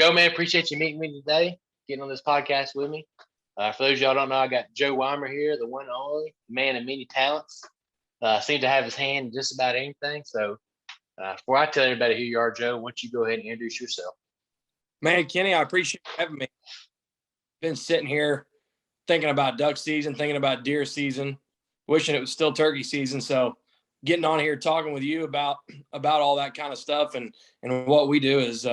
Joe, man, appreciate you meeting me today, getting on this podcast with me. For those of y'all don't know, I got Joe Weimer here, the one and only man of many talents. Seems to have his hand in just about anything. So before I tell everybody who you are, Joe, why don't you go ahead and introduce yourself? Man, Kenny, I appreciate you having me. Been sitting here thinking about duck season, thinking about deer season, wishing it was still turkey season. So getting on here talking with you about all that kind of stuff and what we do is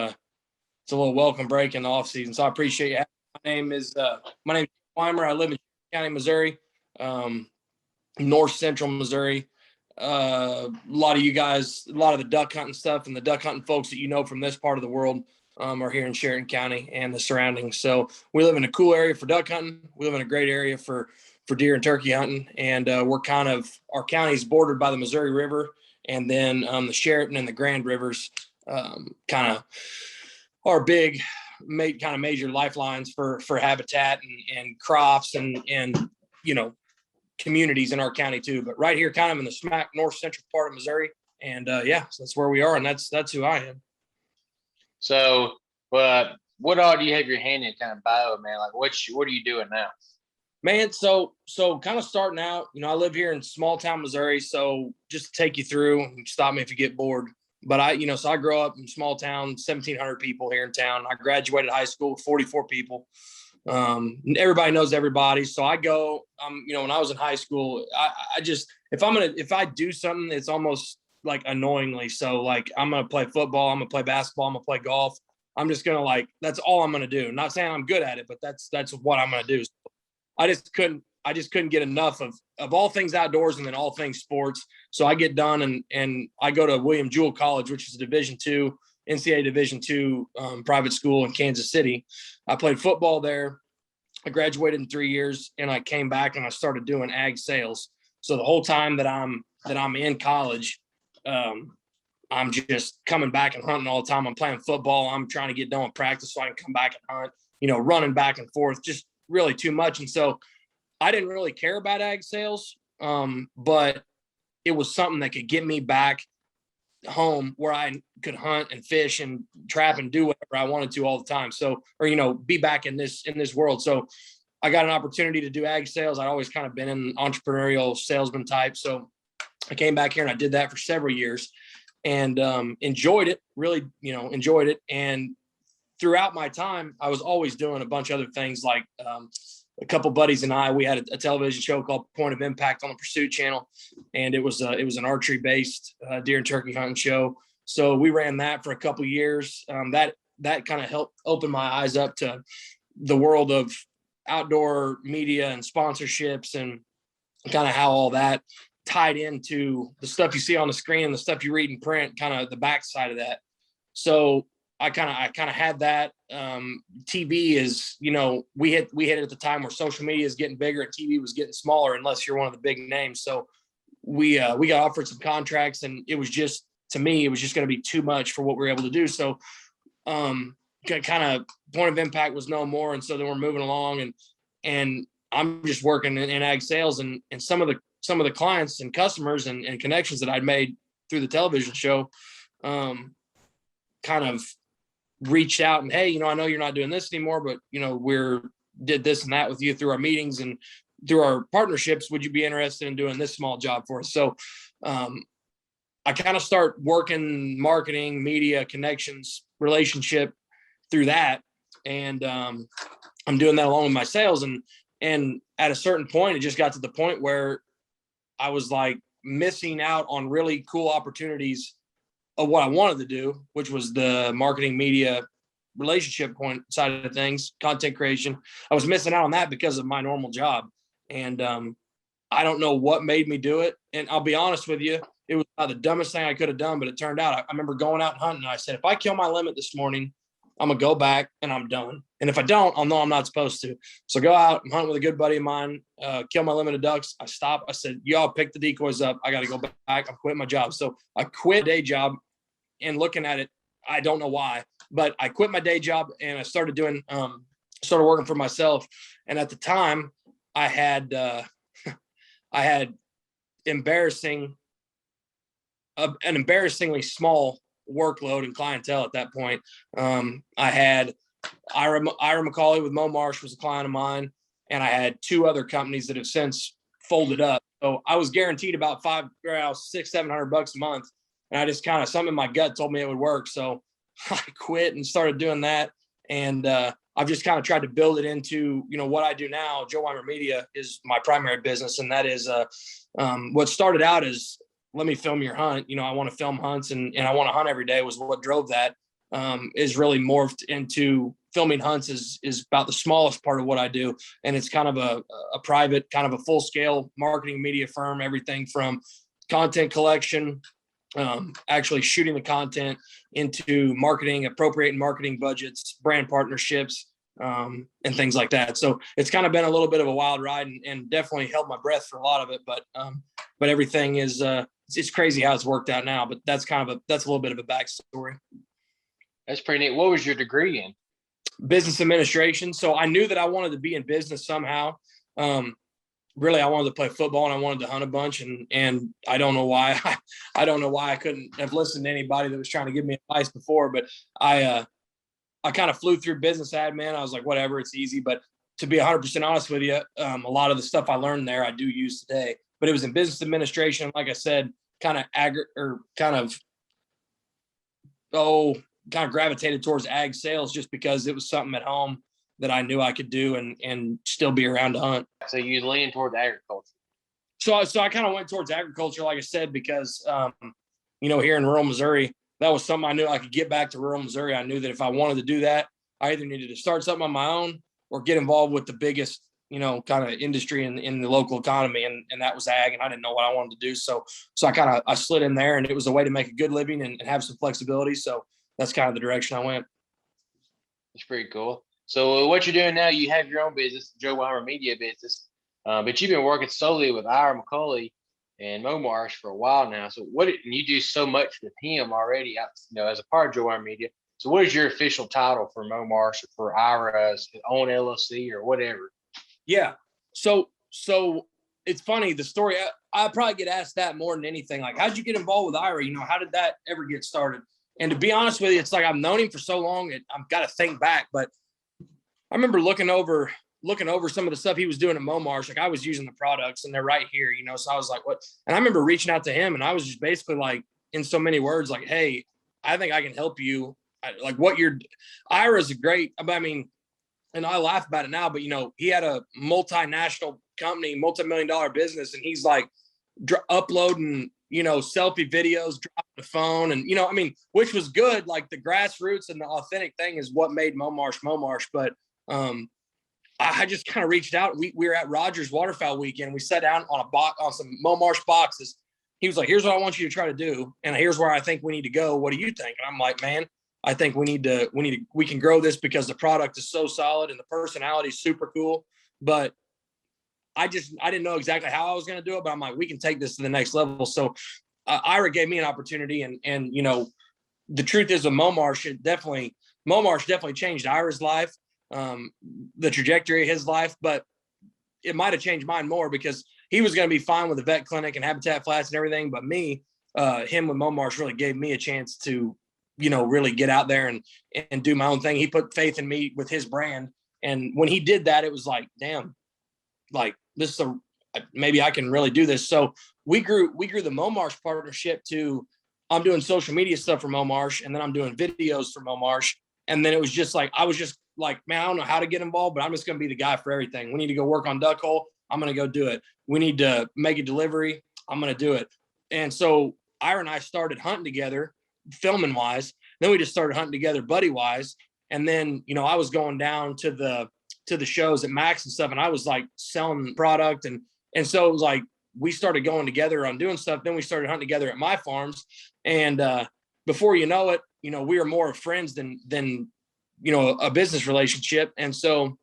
it's a little welcome break in the off season. So I appreciate you. My name is Weimer. I live in County, Missouri, north central Missouri. A lot of you guys, a lot of the duck hunting stuff and the duck hunting folks that you know from this part of the world are here in Sheridan County and the surroundings. So we live in a cool area for duck hunting. We live in a great area for deer and turkey hunting. And our county is bordered by the Missouri River, and then the Sheridan and the Grand Rivers kind of are big, kind of major lifelines for habitat and crops and communities in our county too. But right here, kind of in the smack north central part of Missouri, and so that's where we are, and that's who I am. So, what all do you have your hand in, kind of bio, man? Like, what are you doing now? Man, so kind of starting out, I live here in small town Missouri. So just to take you through, stop me if you get bored. But I grew up in small town, 1,700 people here in town. I graduated high school with 44 people. Everybody knows everybody. So I go, when I was in high school, I just, if I do something, it's almost like annoyingly. So like, I'm going to play football, I'm going to play basketball, I'm going to play golf. I'm just going to that's all I'm going to do. Not saying I'm good at it, but that's what I'm going to do. So I just couldn't get enough of all things outdoors and then all things sports. So I get done and I go to William Jewell College, which is a NCAA Division II private school in Kansas City. I played football there. I graduated in 3 years, and I came back and I started doing ag sales. So the whole time that I'm in college, I'm just coming back and hunting all the time. I'm playing football. I'm trying to get done with practice so I can come back and hunt, running back and forth, just really too much. And so I didn't really care about ag sales, but it was something that could get me back home where I could hunt and fish and trap and do whatever I wanted to all the time. So, or, be back in this world. So I got an opportunity to do ag sales. I'd always kind of been an entrepreneurial salesman type. So I came back here and I did that for several years and enjoyed it, really, enjoyed it. And throughout my time, I was always doing a bunch of other things like a couple buddies and I, we had a television show called Point of Impact on the Pursuit Channel. And it was an archery based deer and turkey hunting show. So we ran that for a couple years. That kind of helped open my eyes up to the world of outdoor media and sponsorships and kind of how all that tied into the stuff you see on the screen and the stuff you read in print, kind of the backside of that. So I kind of had that. TV is, we hit it at the time where social media is getting bigger and TV was getting smaller unless you're one of the big names. So we got offered some contracts, and it was just, to me, it was just going to be too much for what we were able to do. So kind of Point of Impact was no more, and so then we're moving along, and I'm just working in ag sales, and some of the clients and customers and connections that I'd made through the television show kind of reached out and, hey, I know you're not doing this anymore, but we're did this and that with you through our meetings and through our partnerships. Would you be interested in doing this small job for us? So I kind of start working marketing, media, connections, relationship through that. And I'm doing that along with my sales. And at a certain point, it just got to the point where I was like missing out on really cool opportunities of what I wanted to do, which was the marketing, media, relationship point side of things, content creation. I was missing out on that because of my normal job. And I don't know what made me do it. And I'll be honest with you, it was the dumbest thing I could have done, but it turned out, I remember going out and hunting. And I said, if I kill my limit this morning, I'm going to go back and I'm done. And if I don't, I'll know I'm not supposed to. So go out and hunt with a good buddy of mine, kill my limit of ducks. I stopped. I said, y'all pick the decoys up. I got to go back. I'm quitting my job. So I quit day job, and looking at it, I don't know why, but I quit my day job and I started started working for myself. And at the time I had an embarrassingly small workload and clientele at that point. I had Ira McCauley with Mo Marsh was a client of mine, and I had two other companies that have since folded up. So I was guaranteed about $600-700 a month, and I just kind of, something in my gut told me it would work. So I quit and started doing that, and I've just kind of tried to build it into, what I do now. Joe Weimer Media is my primary business, and that is what started out as, let me film your hunt. I want to film hunts, and I want to hunt every day was what drove that. Is really morphed into filming hunts is about the smallest part of what I do. And it's kind of a private, kind of a full scale marketing media firm, everything from content collection, actually shooting the content, into marketing, appropriating marketing budgets, brand partnerships, and things like that. So it's kind of been a little bit of a wild ride, and definitely held my breath for a lot of it. But everything is, it's crazy how it's worked out now, but that's a little bit of a backstory. That's pretty neat. What was your degree in? Business administration. So I knew that I wanted to be in business somehow. Really, I wanted to play football, and I wanted to hunt a bunch. And I don't know why. I don't know why I couldn't have listened to anybody that was trying to give me advice before. But I kind of flew through business admin. I was like, whatever, it's easy. But to be 100% honest with you, a lot of the stuff I learned there I do use today. But it was in business administration. Like I said, kind of gravitated towards ag sales, just because it was something at home that I knew I could do and still be around to hunt. So you lean toward agriculture. So I kind of went towards agriculture, like I said, because, here in rural Missouri, that was something I knew I could get back to rural Missouri. I knew that if I wanted to do that, I either needed to start something on my own or get involved with the biggest, kind of industry in the local economy. And that was ag, and I didn't know what I wanted to do. So I slid in there, and it was a way to make a good living and have some flexibility. So that's kind of the direction I went. That's pretty cool. So what you're doing now, you have your own business, Joe Weimer Media business, but you've been working solely with Ira McCauley and Mo Marsh for a while now. So and you do so much with him already, as a part of Joe Weimer Media. So what is your official title for Mo Marsh or for Ira's own LLC or whatever? Yeah. So it's funny, the story, I probably get asked that more than anything. Like, how'd you get involved with Ira? How did that ever get started? And to be honest with you, it's like I've known him for so long, I've got to think back. But I remember looking over some of the stuff he was doing at Mo Marsh. Like, I was using the products, and they're right here, so I was like, what? And I remember reaching out to him, and I was just basically like, in so many words, like, hey, I think I can help you. Ira's a great, and I laugh about it now, but he had a multinational company, multi-million-dollar business, and he's like uploading, selfie videos, dropping the phone, and which was good. Like, the grassroots and the authentic thing is what made Mo Marsh. But I just kind of reached out. We were at Rogers Waterfowl Weekend. We sat down on some Mo Marsh boxes. He was like, here's what I want you to try to do, and here's where I think we need to go. What do you think? And I'm like, man, I think we can grow this because the product is so solid and the personality is super cool. But I didn't know exactly how I was going to do it, but I'm like, we can take this to the next level. So Ira gave me an opportunity, and the truth is, with Mo Marsh definitely changed Ira's life, the trajectory of his life, but it might have changed mine more because he was going to be fine with the vet clinic and Habitat Flats and everything. But him with Mo Marsh really gave me a chance to, really get out there and do my own thing. He put faith in me with his brand. And when he did that, it was like, damn, like, this is maybe I can really do this. So we grew the Mo Marsh partnership to, I'm doing social media stuff for Mo Marsh, and then I'm doing videos for Mo Marsh. And then it was just like, I was just like, man, I don't know how to get involved, but I'm just going to be the guy for everything. We need to go work on duck hole, I'm going to go do it. We need to make a delivery, I'm going to do it. And so Ira and I started hunting together, filming wise. Then we just started hunting together buddy wise. And then, I was going down to the shows at Max and stuff, and I was like selling product. And so it was like, we started going together on doing stuff. Then we started hunting together at my farms. And before you know it, we are more friends than a business relationship. And so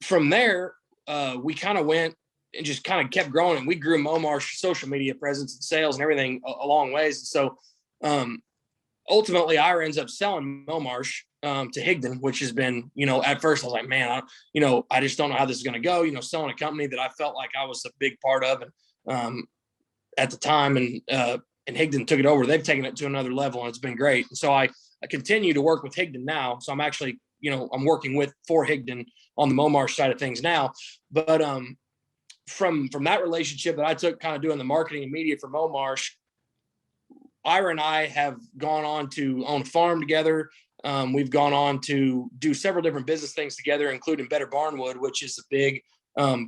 from there, we kind of went and just kind of kept growing, and we grew Mo Marsh social media presence and sales and everything a long ways. And so ultimately, Ira ends up selling Mo Marsh to Higdon, which has been, at first I was like, man, I just don't know how this is going to go, selling a company that I felt like I was a big part of, and at the time. And Higdon took it over. They've taken it to another level, and it's been great. And so I continue to work with Higdon now. So I'm actually, I'm working for Higdon on the Momarsh side of things now. But from that relationship that I took kind of doing the marketing and media for Momarsh, Ira and I have gone on to own a farm together. We've gone on to do several different business things together, including Better Barnwood, which is a big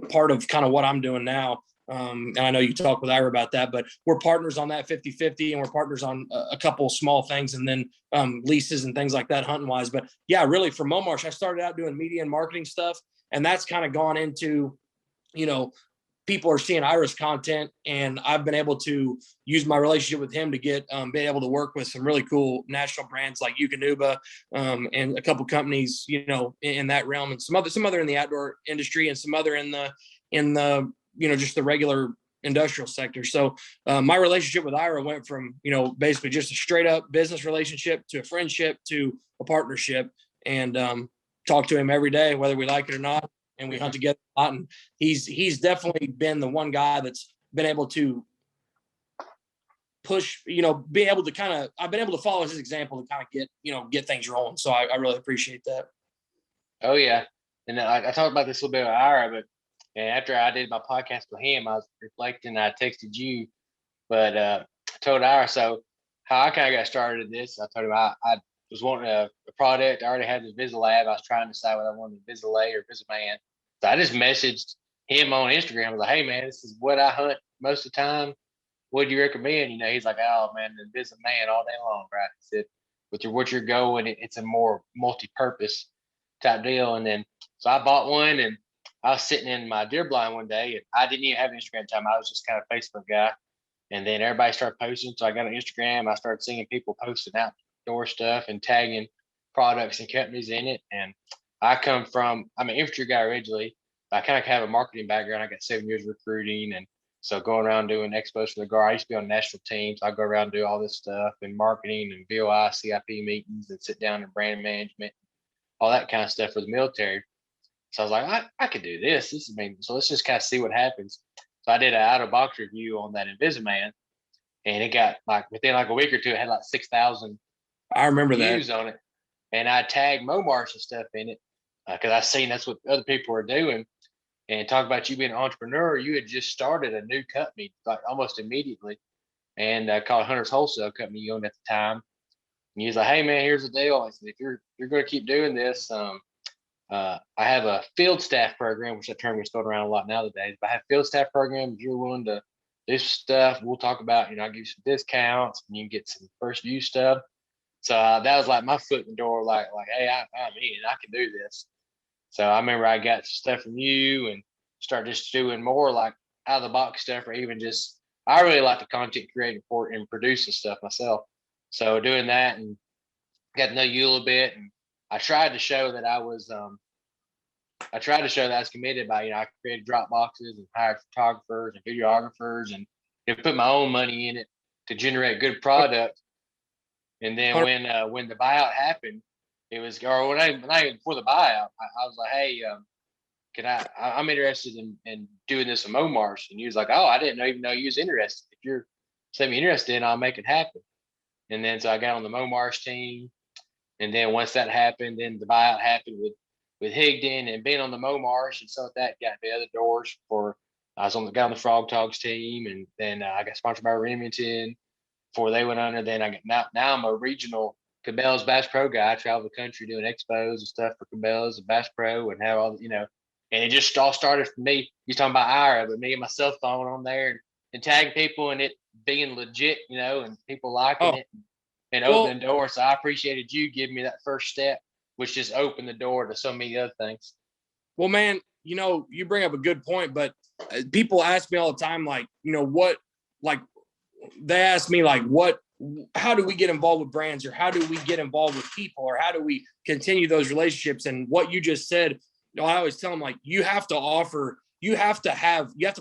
part of kind of what I'm doing now. And I know you talked with Ira about that, but we're partners on that 50-50, and we're partners on a couple small things, and then leases and things like that, hunting wise. But yeah, really for Momarsh, I started out doing media and marketing stuff, and that's kind of gone into, people are seeing Ira's content, and I've been able to use my relationship with him to get been able to work with some really cool national brands like Eukanuba, and a couple companies, in that realm, and some other in the outdoor industry, and some other in the just the regular industrial sector. So my relationship with Ira went from, basically just a straight up business relationship to a friendship to a partnership, and talk to him every day, whether we like it or not. And we hunt together a lot. And he's definitely been the one guy that's been able to push, be able to I've been able to follow his example to kind of get things rolling. So I really appreciate that. Oh yeah. And I talked about this a little bit with Ira, but after I did my podcast with him, I was reflecting, I texted you, but I told Ira, so how I kind of got started in this, I told him I was wanting a product. I already had the Visilab. I was trying to decide whether I wanted the Visilay or Visiman. So I just messaged him on Instagram. I was like, hey, man, this is what I hunt most of the time. What do you recommend? He's like, oh, man, the Visiman all day long, right? He said, with what you're going, it's a more multi-purpose type deal. And then, so I bought one, and I was sitting in my deer blind one day, and I didn't even have Instagram time. I was just kind of a Facebook guy. And then everybody started posting. So I got on Instagram. I started seeing people posting outdoor stuff and tagging products and companies in it. And I'm an infantry guy originally. I kind of have a marketing background. I got 7 years of recruiting. And so going around doing expos for the Guard, I used to be on national teams. I go around and do all this stuff and marketing and VOI, CIP meetings, and sit down in brand management, all that kind of stuff for the military. So I was like, I could do this. So let's just kind of see what happens. So I did an out of box review on that Invisiman, and it got within a week or two, it had 6,000 I remember views on it. And I tagged Momarsh and stuff in it because I seen that's what other people were doing. And talk about you being an entrepreneur, you had just started a new company almost immediately, and called Hunter's Wholesale Company you owned at the time. And he was like, hey man, here's the deal. I said, if you're going to keep doing this, I have a field staff program, which that term gets thrown around a lot nowadays. But I have field staff program. If you're willing to do stuff, we'll talk about, I'll give you some discounts and you can get some first view stuff. So that was my foot in the door, hey, I'm in, I can do this. So I remember I got stuff from you and started just doing more out of the box stuff, or even just, I really like the content creating for and producing stuff myself. So doing that and got to know you a little bit. And I tried to show that I was committed by, I created drop boxes and hired photographers and videographers and put my own money in it to generate good product. And then when the buyout happened, it was, or not even before the buyout, I was like, hey, I'm interested in doing this in Momarsh. And he was like, oh, I didn't even know you was interested. If you're semi-interested, I'll make it happen. And then so I got on the Momarsh team. And then once that happened, then the buyout happened with Higdon, and being on the Momarsh and so that got me other doors I was on the Frog Talks team, and then I got sponsored by Remington before they went under. Then I got now I'm a regional Cabela's Bass Pro guy. I travel the country doing expos and stuff for Cabela's and Bass Pro, and have all and it just all started for me. You're talking about Ira, but me and my cell phone on there and tagging people and it being legit, and people liking it and opening doors. So I appreciated you giving me that first step, which just opened the door to so many other things. Well, man, you bring up a good point, but people ask me all the time, they ask me how do we get involved with brands, or how do we get involved with people, or how do we continue those relationships? And what you just said, I always tell them, you have to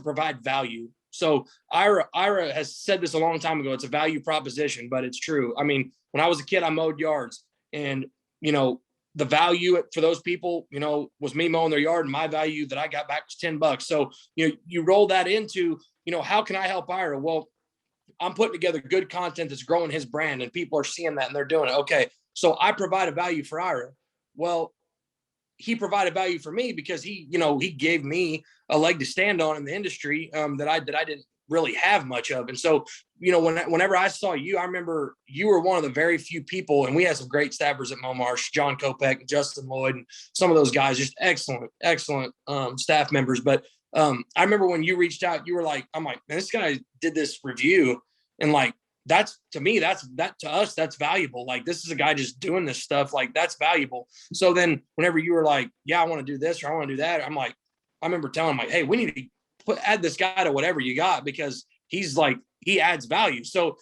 provide value. So Ira has said this a long time ago. It's a value proposition, but it's true. I mean, when I was a kid, I mowed yards, and, the value for those people, was me mowing their yard, and my value that I got back was $10. So, you roll that into, how can I help Ira? Well, I'm putting together good content that's growing his brand, and people are seeing that and they're doing it. Okay, so I provide a value for Ira. Well, he provided value for me because he gave me a leg to stand on in the industry that I didn't really have much of. And so, whenever I saw you, I remember you were one of the very few people, and we had some great staffers at Momarsh, John Kopech, Justin Lloyd, and some of those guys, just excellent staff members. But I remember when you reached out, you were like, I'm like, man, this guy did this review, and like, that's to me, that to us, that's valuable. Like, this is a guy just doing this stuff. Like, that's valuable. So then whenever you were like, yeah, I want to do this or I want to do that, I'm like, I remember telling him, like, hey, we need to add this guy to whatever you got, because he adds value. So,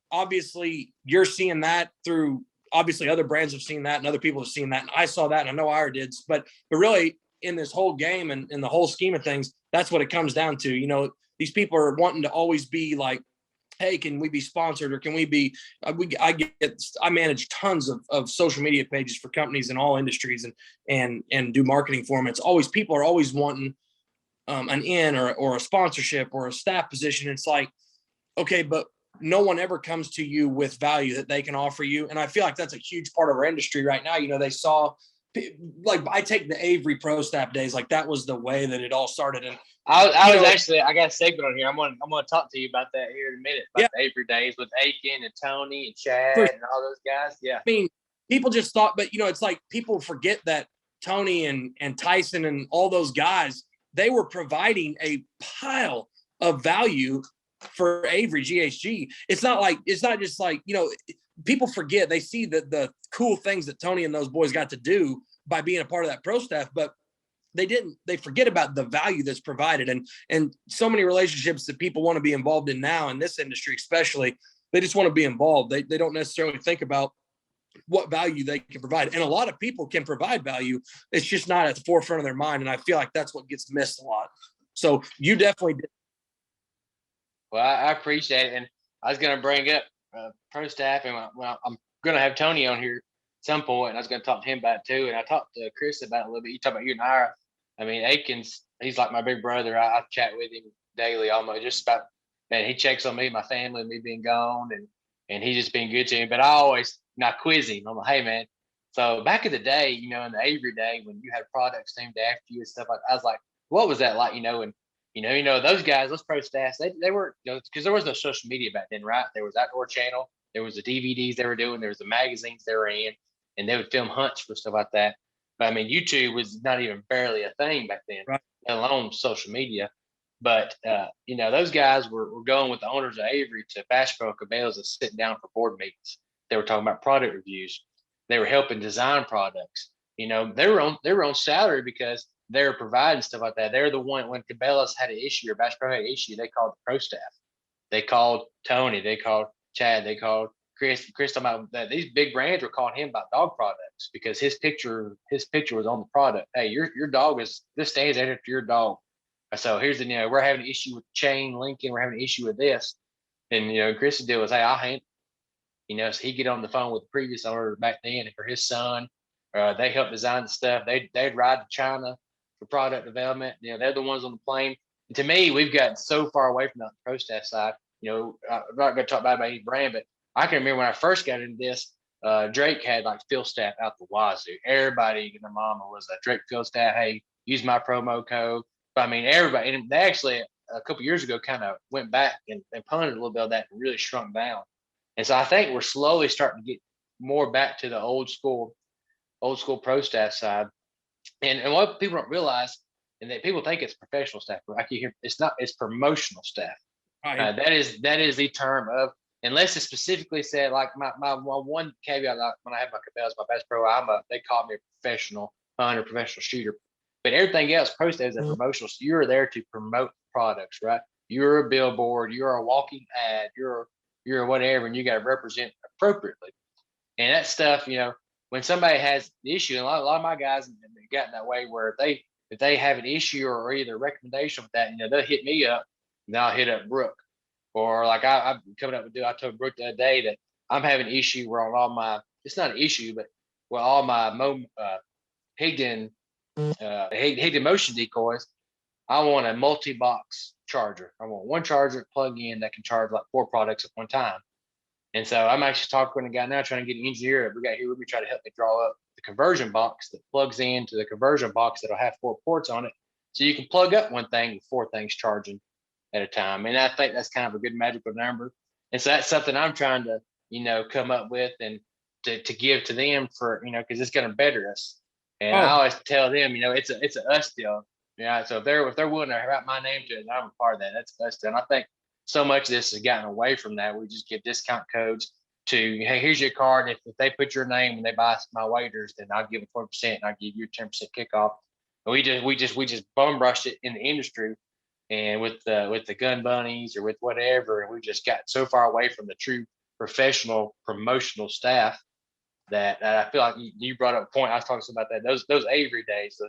obviously you're seeing that through, obviously other brands have seen that and other people have seen that. And I saw that, and I know Ira did, but really in this whole game and in the whole scheme of things, that's what it comes down to. These people are wanting to always be like, hey, can we be sponsored, or can we be, I manage tons of social media pages for companies in all industries and do marketing for them. It's always, people are always wanting an in or a sponsorship or a staff position. It's like, okay, but no one ever comes to you with value that they can offer you. And I feel like that's a huge part of our industry right now. They saw, like, I take the Avery Pro Staff days, like that was the way that it all started. And I got a segment on here. I'm gonna talk to you about that here in a minute, about the Avery days with Aiken and Tony and Chad and all those guys. Yeah. I mean, people just thought, but it's like people forget that Tony and Tyson and all those guys, they were providing a pile of value for Avery GHG. It's not just like, people forget, they see the cool things that Tony and those boys got to do by being a part of that pro staff, but they forget about the value that's provided. And so many relationships that people want to be involved in now in this industry, especially, they just want to be involved. They don't necessarily think about what value they can provide. And a lot of people can provide value. It's just not at the forefront of their mind. And I feel like that's what gets missed a lot. So you definitely did. Well, I appreciate it. And I was going to bring up pro staff, and I'm going to have Tony on here at some point, and I was going to talk to him about it too. And I talked to Chris about it a little bit. You talk about you and Ira. I mean, Aikens, he's like my big brother. I chat with him daily almost, just about, man, he checks on me, my family, me being gone, and he's just been good to me. But I always, quiz him. I'm like, hey, man. So back in the day, in the Avery day, when you had products named after you and stuff like that, I was like, what was that like, and those guys, those pro staffs, they were, because there was no social media back then, right? There was Outdoor Channel, there was the DVDs they were doing, there was the magazines they were in, and they would film hunts for stuff like that. But I mean, YouTube was not even barely a thing back then, right, let alone social media. But those guys were going with the owners of Avery to Bass Pro and Cabela's and sitting down for board meetings. They were talking about product reviews. They were helping design products. They were on salary because they were providing stuff like that. They're the one, when Cabela's had an issue or Bass Pro had an issue, they called the pro staff. They called Tony. They called Chad. They called Chris. Chris talking about that these big brands were calling him about dog products because his picture was on the product. Hey, your dog this stands after your dog. So here's the, we're having an issue with chain linking. We're having an issue with this. And, Chris's deal was, hey, I'll handle it. So he'd get on the phone with the previous owner back then, and for his son, they helped design the stuff. They'd ride to China for product development. They're the ones on the plane. And to me, we've gotten so far away from the pro staff side. I'm not going to talk about any brand, but I can remember when I first got into this, Drake had like field staff out the wazoo. Everybody and their mama was a Drake field staff. Hey, use my promo code. But I mean, everybody, and they actually a couple years ago kind of went back and punted a little bit of that and really shrunk down. And so I think we're slowly starting to get more back to the old school pro staff side. And what people don't realize, and that people think it's professional staff, but I can hear it's not. It's promotional staff. Right. That is the term of, unless it's specifically said, like my one caveat, like when I have my Cabela's, my Bass Pro, they call me a professional hunter, professional shooter. But everything else, pro staff is a promotional. So you're there to promote products, right? You're a billboard, you're a walking ad, you're whatever, and you got to represent appropriately. And that stuff, when somebody has an issue, and a lot of my guys have gotten that way where if they have an issue or either a recommendation with that, they'll hit me up, and I'll hit up Brooke. Or like I'm coming up with, I told Brooke the other day that I'm having an issue where on all my, it's not an issue, but well, all my Higdon motion decoys, I want a multi-box charger. I want one charger to plug in that can charge like 4 products at one time. And so I'm actually talking to a guy now trying to get an engineer. We got here with me try to help me draw up the conversion box that plugs into the conversion box that'll have 4 ports on it. So you can plug up one thing with 4 things charging at a time. And I think that's kind of a good magical number. And so that's something I'm trying to, come up with and to give to them for, because it's going to better us. And I Oh, always tell them, it's a us deal. Yeah. So if they're willing to write my name to it, I'm a part of that. That's us deal. And I think so much of this has gotten away from that. We just give discount codes to, hey, here's your card. And if they put your name when they buy my waiters, then I'll give them 40% and I'll give you a 10% kickoff. And we just bum rushed it in the industry and with the gun bunnies or with whatever, and we just got so far away from the true professional promotional staff that I feel like you brought up a point. I was talking about that. Those Avery days,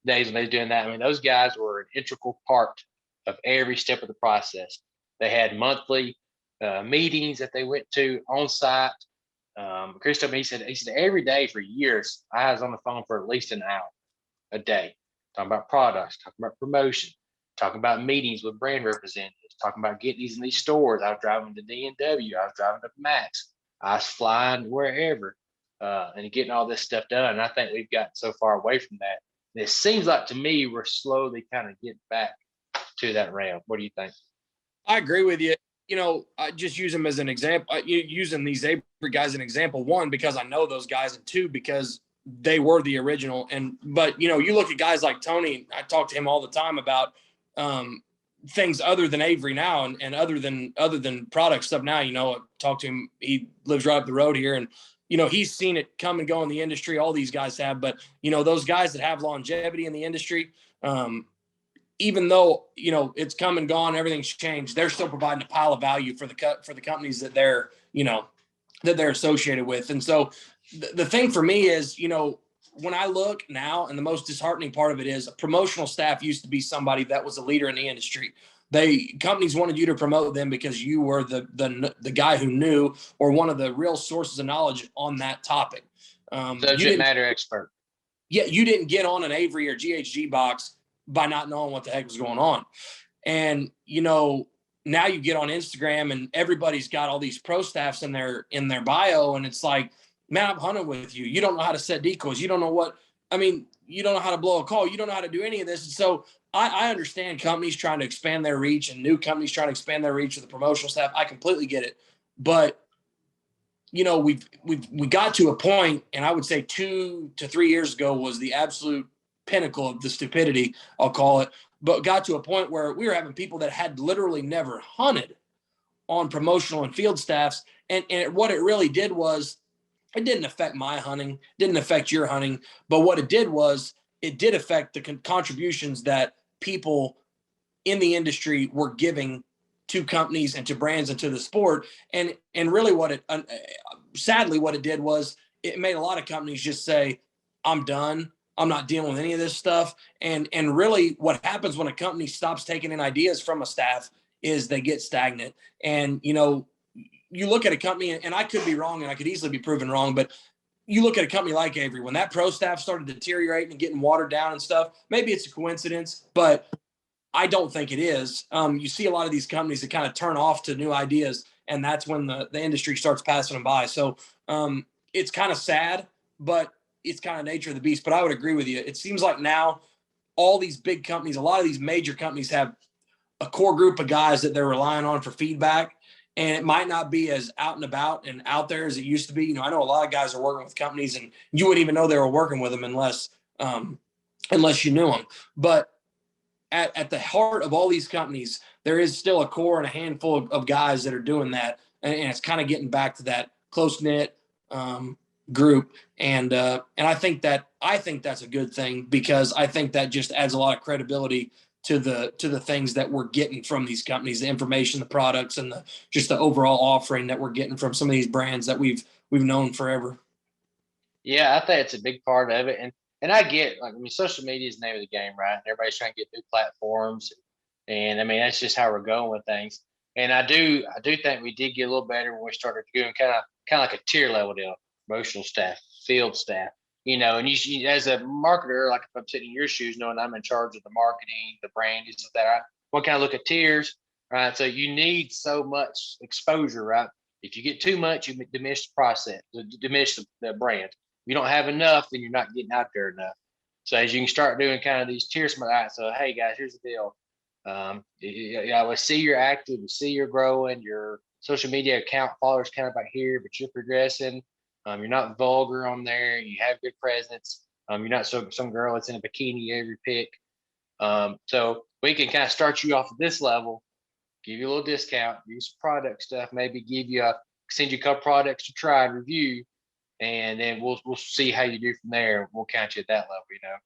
days when they were doing that. I mean, those guys were an integral part of every step of the process. They had monthly meetings that they went to on site. Chris told me, he said every day for years I was on the phone for at least an hour a day, talking about products, talking about promotion, talking about meetings with brand representatives, talking about getting these in these stores. I was driving to D&W, I was driving to Max, I was flying wherever, and getting all this stuff done. And I think we've gotten so far away from that. And it seems like to me we're slowly kind of getting back to that realm. What do you think? I agree with you. I just use them as an example. Using these Avery guys as an example, one, because I know those guys, and two, because they were the original. But you look at guys like Tony. I talk to him all the time about things other than Avery now, and other than product stuff now. I talk to him. He lives right up the road here, and he's seen it come and go in the industry. All these guys have, but those guys that have longevity in the industry. Even though it's come and gone, everything's changed, they're still providing a pile of value for the companies that they're that they're associated with. And so the thing for me is, when I look now, and the most disheartening part of it is, promotional staff used to be somebody that was a leader in the industry. Companies wanted you to promote them because you were the guy who knew, or one of the real sources of knowledge on that topic. Subject matter expert. Yeah, you didn't get on an Avery or GHG box by not knowing what the heck was going on. And, now you get on Instagram and everybody's got all these pro staffs in their bio. And it's like, man, I'm hunting with you. You don't know how to set decoys. You don't know you don't know how to blow a call. You don't know how to do any of this. And so I understand companies trying to expand their reach and new companies trying to expand their reach with the promotional staff. I completely get it. But we got to a point, and I would say 2 to 3 years ago was the absolute pinnacle of the stupidity, I'll call it, but got to a point where we were having people that had literally never hunted on promotional and field staffs. And what it really did was, it didn't affect my hunting, didn't affect your hunting, but what it did was, it did affect the contributions that people in the industry were giving to companies and to brands and to the sport. And really sadly, what it did was, it made a lot of companies just say, I'm done. I'm not dealing with any of this stuff. And really what happens when a company stops taking in ideas from a staff is they get stagnant. And, you look at a company, and I could be wrong and I could easily be proven wrong, but you look at a company like Avery, when that pro staff started deteriorating and getting watered down and stuff, maybe it's a coincidence, but I don't think it is. You see a lot of these companies that kind of turn off to new ideas, and that's when the industry starts passing them by. So it's kind of sad, but it's kind of nature of the beast. But I would agree with you. It seems like now all these big companies, a lot of these major companies have a core group of guys that they're relying on for feedback. And it might not be as out and about and out there as it used to be. I know a lot of guys are working with companies and you wouldn't even know they were working with them unless you knew them. But at the heart of all these companies, there is still a core and a handful of guys that are doing that. And it's kind of getting back to that close knit group. And I think that's a good thing, because I think that just adds a lot of credibility to the things that we're getting from these companies, the information, the products, and just the overall offering that we're getting from some of these brands that we've known forever. Yeah, I think it's a big part of it. And I get, social media is the name of the game, right? Everybody's trying to get new platforms. And I mean, that's just how we're going with things. And I do think we did get a little better when we started doing kind of like a tier level deal, promotional staff, field staff, and you as a marketer, like if I'm sitting in your shoes, knowing I'm in charge of the marketing, the brand, stuff like that, what kind of look at tiers, right? So you need so much exposure, right? If you get too much, you diminish the process, diminish the brand. If you don't have enough, then you're not getting out there enough. So as you can start doing kind of these tiers, right? So hey guys, here's the deal. I see you're active, we see you're growing, your social media account followers kind of about here, but you're progressing. You're not vulgar on there. You have good presence. You're not some girl that's in a bikini every pic. So we can kind of start you off at this level, give you a little discount, use product stuff, maybe send you a couple products to try and review, and then we'll see how you do from there. We'll count you at that level.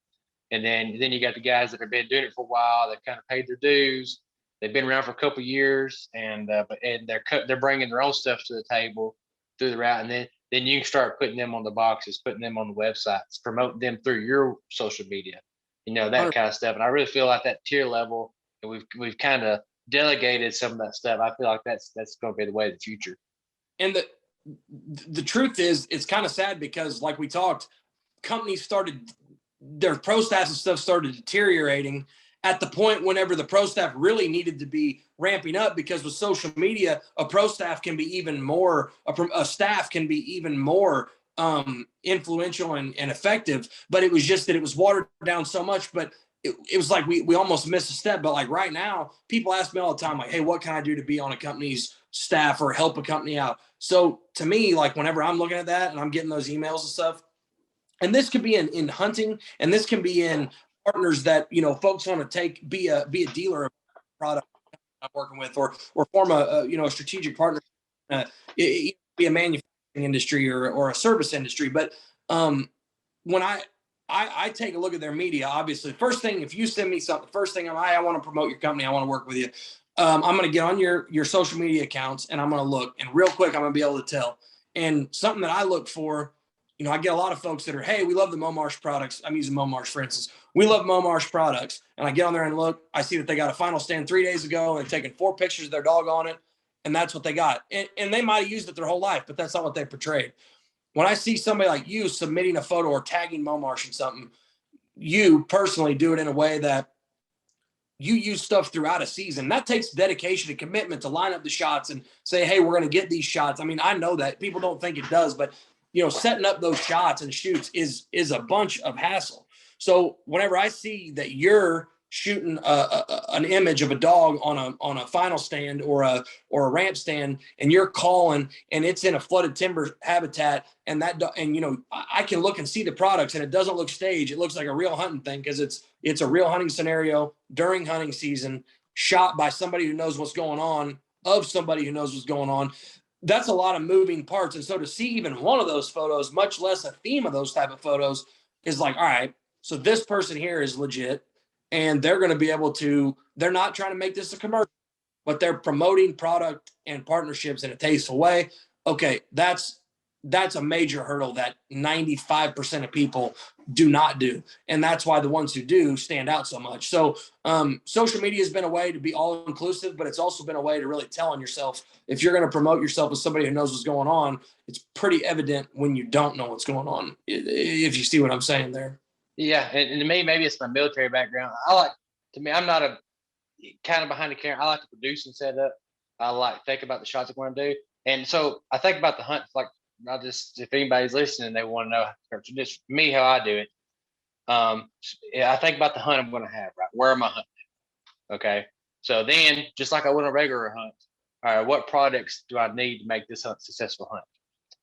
And then you got the guys that have been doing it for a while. They've kind of paid their dues. They've been around for a couple of years, and they're bringing their own stuff to the table through the route. And then you can start putting them on the boxes, putting them on the websites, promoting them through your social media, that kind of stuff. And I really feel like that tier level, and we've kind of delegated some of that stuff. I feel like that's going to be the way of the future. And the truth is, it's kind of sad because, like we talked, companies started their pro staff and stuff started deteriorating at the point whenever the pro staff really needed to be ramping up, because with social media, a pro staff can be even more, a staff can be even more influential and effective. But it was just that it was watered down so much. But it was like we almost missed a step. But like right now, people ask me all the time, like, hey, what can I do to be on a company's staff or help a company out? So to me, like whenever I'm looking at that and I'm getting those emails and stuff, and this could be in hunting, and this can be in partners that, folks want to be a dealer of product I'm working with, or form a strategic partner, be a manufacturing industry or a service industry. But when I take a look at their media, obviously, first thing, if you send me something, first thing I want to promote your company, I want to work with you. I'm going to get on your social media accounts, and I'm going to look, and real quick, I'm going to be able to tell. And something that I look for, I get a lot of folks that are, hey, we love the Momarsh products. I'm using Momarsh, for instance. We love Momarsh products. And I get on there and look, I see that they got a final stand 3 days ago, and they're taking 4 pictures of their dog on it. And that's what they got. And they might have used it their whole life, but that's not what they portrayed. When I see somebody like you submitting a photo or tagging Momarsh in something, you personally do it in a way that you use stuff throughout a season. That takes dedication and commitment to line up the shots and say, hey, we're going to get these shots. I mean, I know that people don't think it does, but setting up those shots and shoots is a bunch of hassle. So whenever I see that you're shooting an image of a dog on a final stand or a ramp stand, and you're calling, and it's in a flooded timber habitat, and I can look and see the products, and it doesn't look staged. It looks like a real hunting thing, because it's a real hunting scenario during hunting season, shot by somebody who knows what's going on, of somebody who knows what's going on. That's a lot of moving parts. And so to see even one of those photos, much less a theme of those type of photos, is like, all right, so this person here is legit, and they're going to be able to, they're not trying to make this a commercial, but they're promoting product and partnerships in a tasteful way. Okay, that's a major hurdle that 95% of people do not do. And that's why the ones who do stand out so much. So social media has been a way to be all inclusive, but it's also been a way to really tell on yourself. If you're going to promote yourself as somebody who knows what's going on, it's pretty evident when you don't know what's going on, if you see what I'm saying there. Yeah. And to me, maybe it's my military background. I'm not a kind of behind the camera. I like to produce and set up. I like to think about the shots I want to do. And so I think about the hunt, like, if anybody's listening, they want to know, just me, how I do it. I think about the hunt I'm going to have, right? Where am I hunting? Okay. So then, just like I would a regular hunt, all right, what products do I need to make this hunt a successful hunt?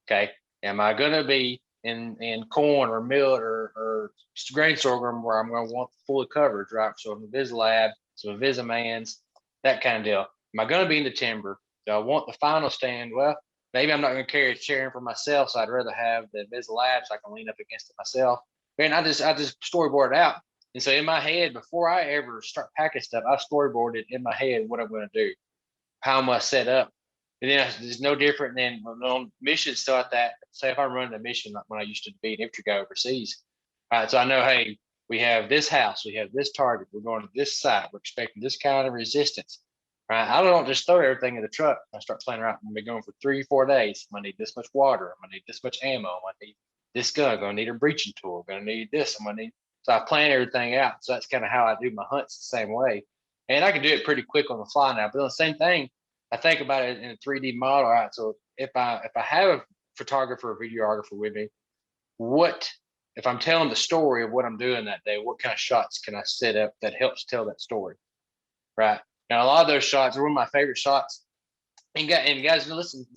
Okay. Am I going to be in corn or millet or grain sorghum, where I'm going to want full coverage, right? So I'm a Visilab, so a Visimans, that kind of deal. Am I going to be in the timber? Do I want the final stand? Well, maybe I'm not going to carry a chair in for myself, so I'd rather have the Visilab so I can lean up against it myself. And I just storyboard it out. And so in my head, before I ever start packing stuff, I storyboarded in my head what I'm going to do, how am I set up. And then it's no different than on missions, stuff like that. Say if I'm running a mission, like when I used to be an infantry guy overseas. All right, so I know, hey, we have this house, we have this target, we're going to this site, we're expecting this kind of resistance. Right? I don't just throw everything in the truck. I start planning out. I'm going to be going for 3-4 days. I'm going to need this much water. I'm going to need this much ammo. I'm going to need this gun. I'm going to need a breaching tool. I'm going to need this. I'm going to need. So I plan everything out. So that's kind of how I do my hunts the same way. and I can do it pretty quick on the fly now. But the same thing, I think about it in a 3D model. All right, so if I have a photographer or videographer with me, what if I'm telling the story of what I'm doing that day? What kind of shots can I set up that helps tell that story? Right now, a lot of those shots are one of my favorite shots. And guys, listen,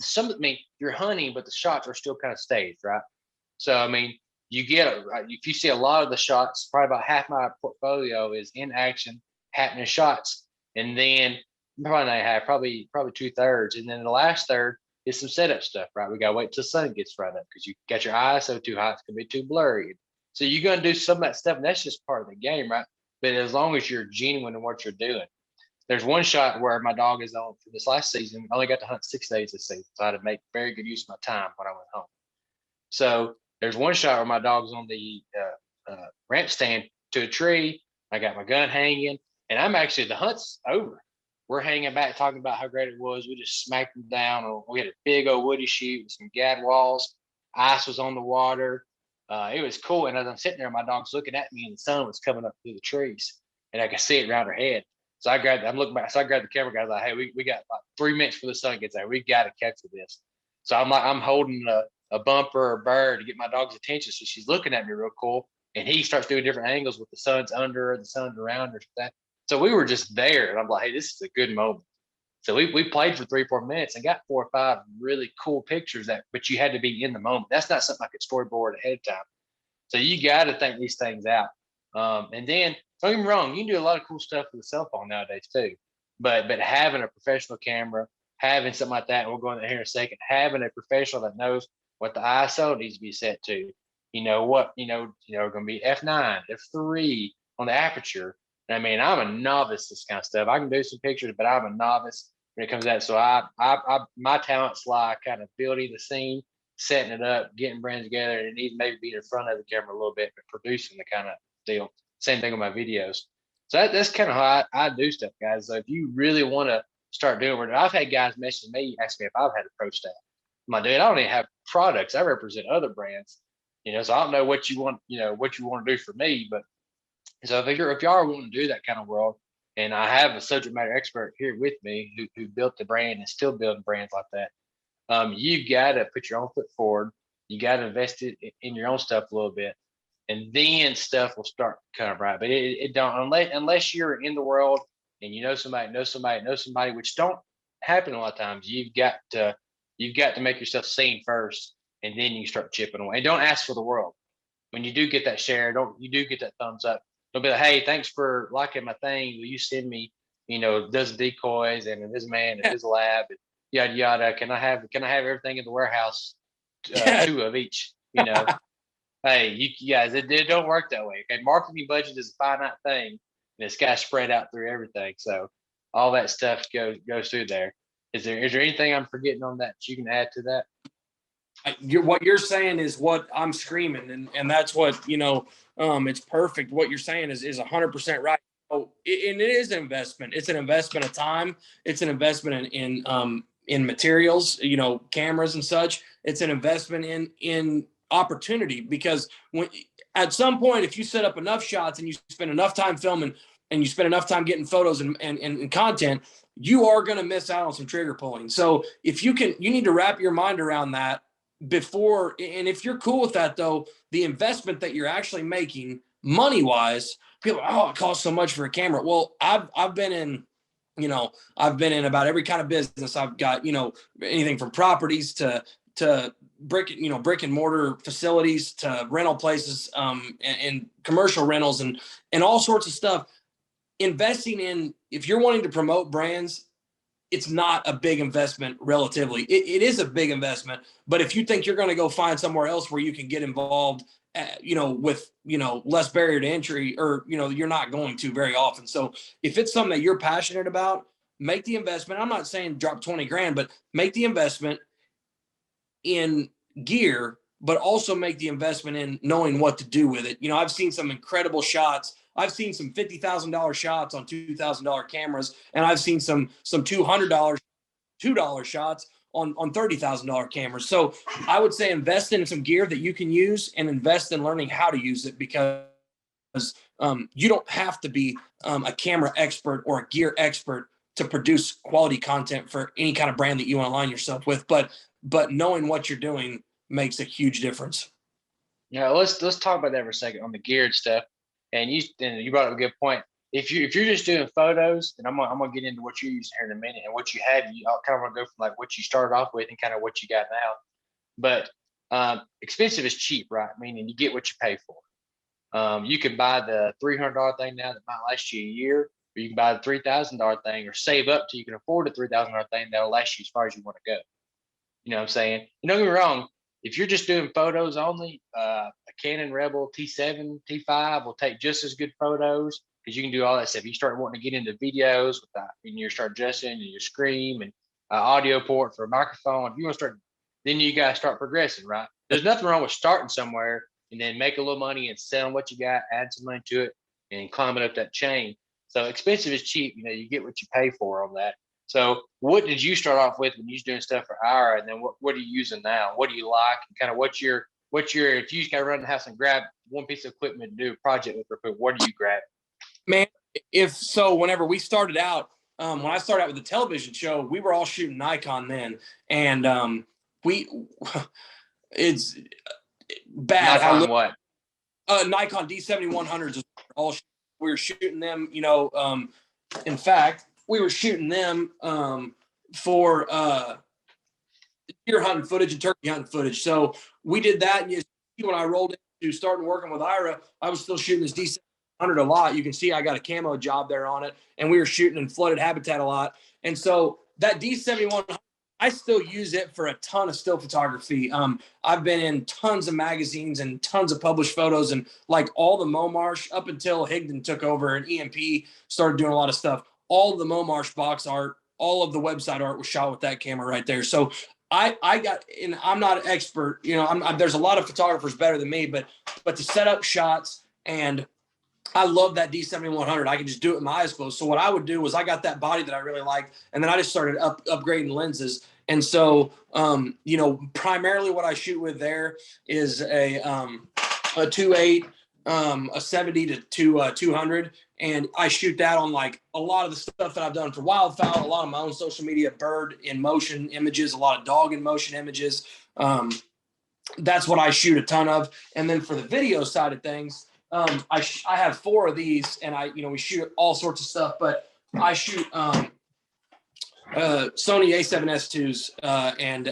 you're hunting, but the shots are still kind of staged, right? So I mean, if you see a lot of the shots, probably about half my portfolio is in action, happening shots, and then probably not half, probably 2/3, and then the last third is some setup stuff, right? We gotta wait till the sun gets right up because you got your ISO too high, it's gonna be too blurry. So you're gonna do some of that stuff, and that's just part of the game, right? But as long as you're genuine in what you're doing. There's one shot where my dog is on for this last season. I only got to hunt 6 days this season, so I had to make very good use of my time when I went home. So there's one shot where my dog's on the ramp stand to a tree. I got my gun hanging, and the hunt's over. We're hanging back talking about how great it was. We just smacked them down. We had a big old woody chute with some gad walls. Ice was on the water. It was cool. And as I'm sitting there, my dog's looking at me, and the sun was coming up through the trees, and I could see it around her head. So I'm looking back. So I grabbed the camera guy. I was like, hey, we got like 3 minutes before the sun gets out. We got to capture this. So I'm holding a bumper or a bird to get my dog's attention. So she's looking at me real cool. And he starts doing different angles with the sun's under her, the sun's around her. So we were just there. And I'm like, hey, this is a good moment. So we played for 3-4 minutes and got 4 or 5 really cool pictures but you had to be in the moment. That's not something I could storyboard ahead of time. So you got to think these things out. And then don't get me wrong, you can do a lot of cool stuff with a cell phone nowadays too. But having a professional camera, having something like that, and we'll go into here in a second, having a professional that knows what the ISO needs to be set to, going to be F9, F3 on the aperture. I mean, I'm a novice this kind of stuff. I can do some pictures, but I'm a novice when it comes to that. So my talents lie kind of building the scene, setting it up, getting brands together, and even maybe being in front of the camera a little bit, but producing the kind of deal. Same thing with my videos. So that's kind of how I do stuff, guys. So if you really want to start doing it, I've had guys message me, ask me if I've had a pro staff. My dude, I don't even have products. I represent other brands, so I don't know what you want to do for me. But so if y'all want to do that kind of world, and I have a subject matter expert here with me who built the brand and still building brands like that, you've got to put your own foot forward. You got to invest in your own stuff a little bit. And then stuff will start coming right. But it don't unless you're in the world and you know somebody, which don't happen a lot of times. You've got to make yourself seen first, and then you start chipping away. And don't ask for the world. When you do get that share, you do get that thumbs up. Don't be like, hey, thanks for liking my thing. Will you send me, dozen decoys and this man and his lab and yada yada. Can I have everything in the warehouse? 2 of each, Hey, you guys, it don't work that way. Okay, marketing budget is a finite thing, and it's got to spread out through everything. So all that stuff goes through there. Is there anything I'm forgetting on that you can add to that? What you're saying is what I'm screaming, and that's what it's perfect. What you're saying is 100% right. And it is an investment. It's an investment of time. It's an investment in materials, cameras and such. It's an investment in opportunity, because at some point, if you set up enough shots and you spend enough time filming and you spend enough time getting photos and content, you are going to miss out on some trigger pulling. So you need to wrap your mind around that before. And if you're cool with that, though, the investment that you're actually making money wise, people it costs so much for a camera. Well, I've been in about every kind of business. I've got, anything from properties to brick and mortar facilities to rental places, and commercial rentals and all sorts of stuff. Investing in, if you're wanting to promote brands, it's not a big investment relatively. It is a big investment, but if you think you're going to go find somewhere else where you can get involved, with, less barrier to entry, or, you're not going to very often. So if it's something that you're passionate about, make the investment. I'm not saying drop 20 grand, but make the investment in gear, but also make the investment in knowing what to do with it. I've seen some incredible shots. I've seen some $50,000 shots on $2,000 cameras, and I've seen some $200, $2 shots on $30,000 cameras. So I would say invest in some gear that you can use, and invest in learning how to use it, because you don't have to be a camera expert or a gear expert to produce quality content for any kind of brand that you want to align yourself with. But knowing what you're doing makes a huge difference. Yeah, let's talk about that for a second on the geared stuff. And you brought up a good point. If you're just doing photos, and I'm gonna get into what you're using here in a minute and what you have. I kind of want to go from like what you started off with and kind of what you got now. But expensive is cheap, right? Meaning you get what you pay for. You can buy the $300 thing now that might last you a year, or you can buy the $3,000 thing, or save up till you can afford a $3,000 thing that'll last you as far as you want to go. You know what I'm saying? You don't get me wrong. If you're just doing photos only, a Canon Rebel T7, T5 will take just as good photos because you can do all that stuff. You start wanting to get into videos with that, and you start adjusting and your scream and audio port for a microphone. If you want to start, then you got to start progressing, right? There's nothing wrong with starting somewhere and then make a little money and selling what you got, add some money to it, and climbing up that chain. So expensive is cheap. You know, you get what you pay for on that. So what did you start off with when you was doing stuff for Ira, and then what are you using now? What do you like? And kind of what's your if you just got to run the house and grab one piece of equipment to do a project with, what do you grab? Man, whenever we started out, when I started out with the television show, we were all shooting Nikon then, and it's bad. Nikon what? Nikon D7100s. We were shooting them. You know, in fact, we were shooting them for deer hunting footage and turkey hunting footage. So we did that. And you see, when I rolled into starting working with Ira, I was still shooting this D700 a lot. You can see I got a camo job there on it, and we were shooting in flooded habitat a lot. And so that D7100, I still use it for a ton of still photography. I've been in tons of magazines and tons of published photos, and like all the Momarsh up until Higdon took over and EMP started doing a lot of stuff. All of the Momarsh box art, all of the website art was shot with that camera right there. So I got, and I'm not an expert, you know, there's a lot of photographers better than me, but to set up shots, and I love that D7100. I can just do it with my eyes closed. So what I would do was I got that body that I really liked, and then I just started upgrading lenses. And so, you know, primarily what I shoot with there is a 2.8, a 70 to 200. And I shoot that on like a lot of the stuff that I've done for wildfowl, a lot of my own social media, bird in motion images, a lot of dog in motion images. That's what I shoot a ton of. And then for the video side of things, I have 4 of these, and we shoot all sorts of stuff, but I shoot Sony A7S2s, and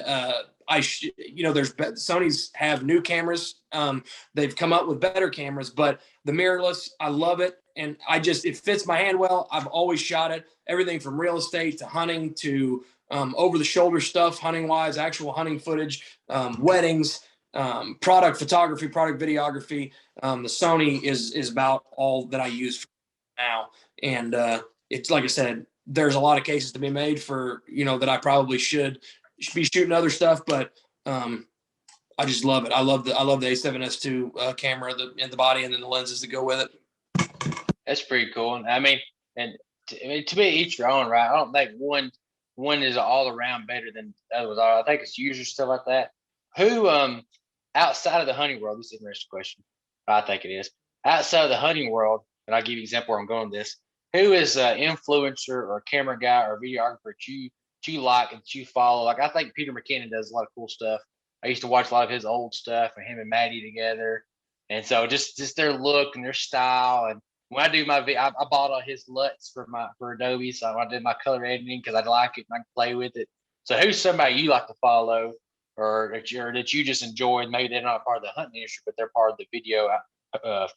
Sony's have new cameras. They've come up with better cameras, but the mirrorless, I love it. And it fits my hand well. I've always shot it, everything from real estate to hunting to over the shoulder stuff, hunting wise, actual hunting footage, weddings, product photography, product videography. The Sony is about all that I use now. And it's like I said, there's a lot of cases to be made for, that I probably should be shooting other stuff, but I just love it. I love the A7S2 camera, in the body, and then the lenses that go with it. That's pretty cool. I mean, to me, each your own, right? I don't think one is all around better than the others. I think it's user stuff like that. Who outside of the hunting world? This is an interesting question. I think it is outside of the hunting world, and I'll give you an example where I'm going with this. Who is an influencer or a camera guy or a videographer that you like and that you follow? Like, I think Peter McKinnon does a lot of cool stuff. I used to watch a lot of his old stuff and him and Maddie together. And so just their look and their style. And when I do my video, I bought all his LUTs for Adobe. So I did my color editing because I like it and I can play with it. So who's somebody you like to follow or that you just enjoy? Maybe they're not part of the hunting industry, but they're part of the video,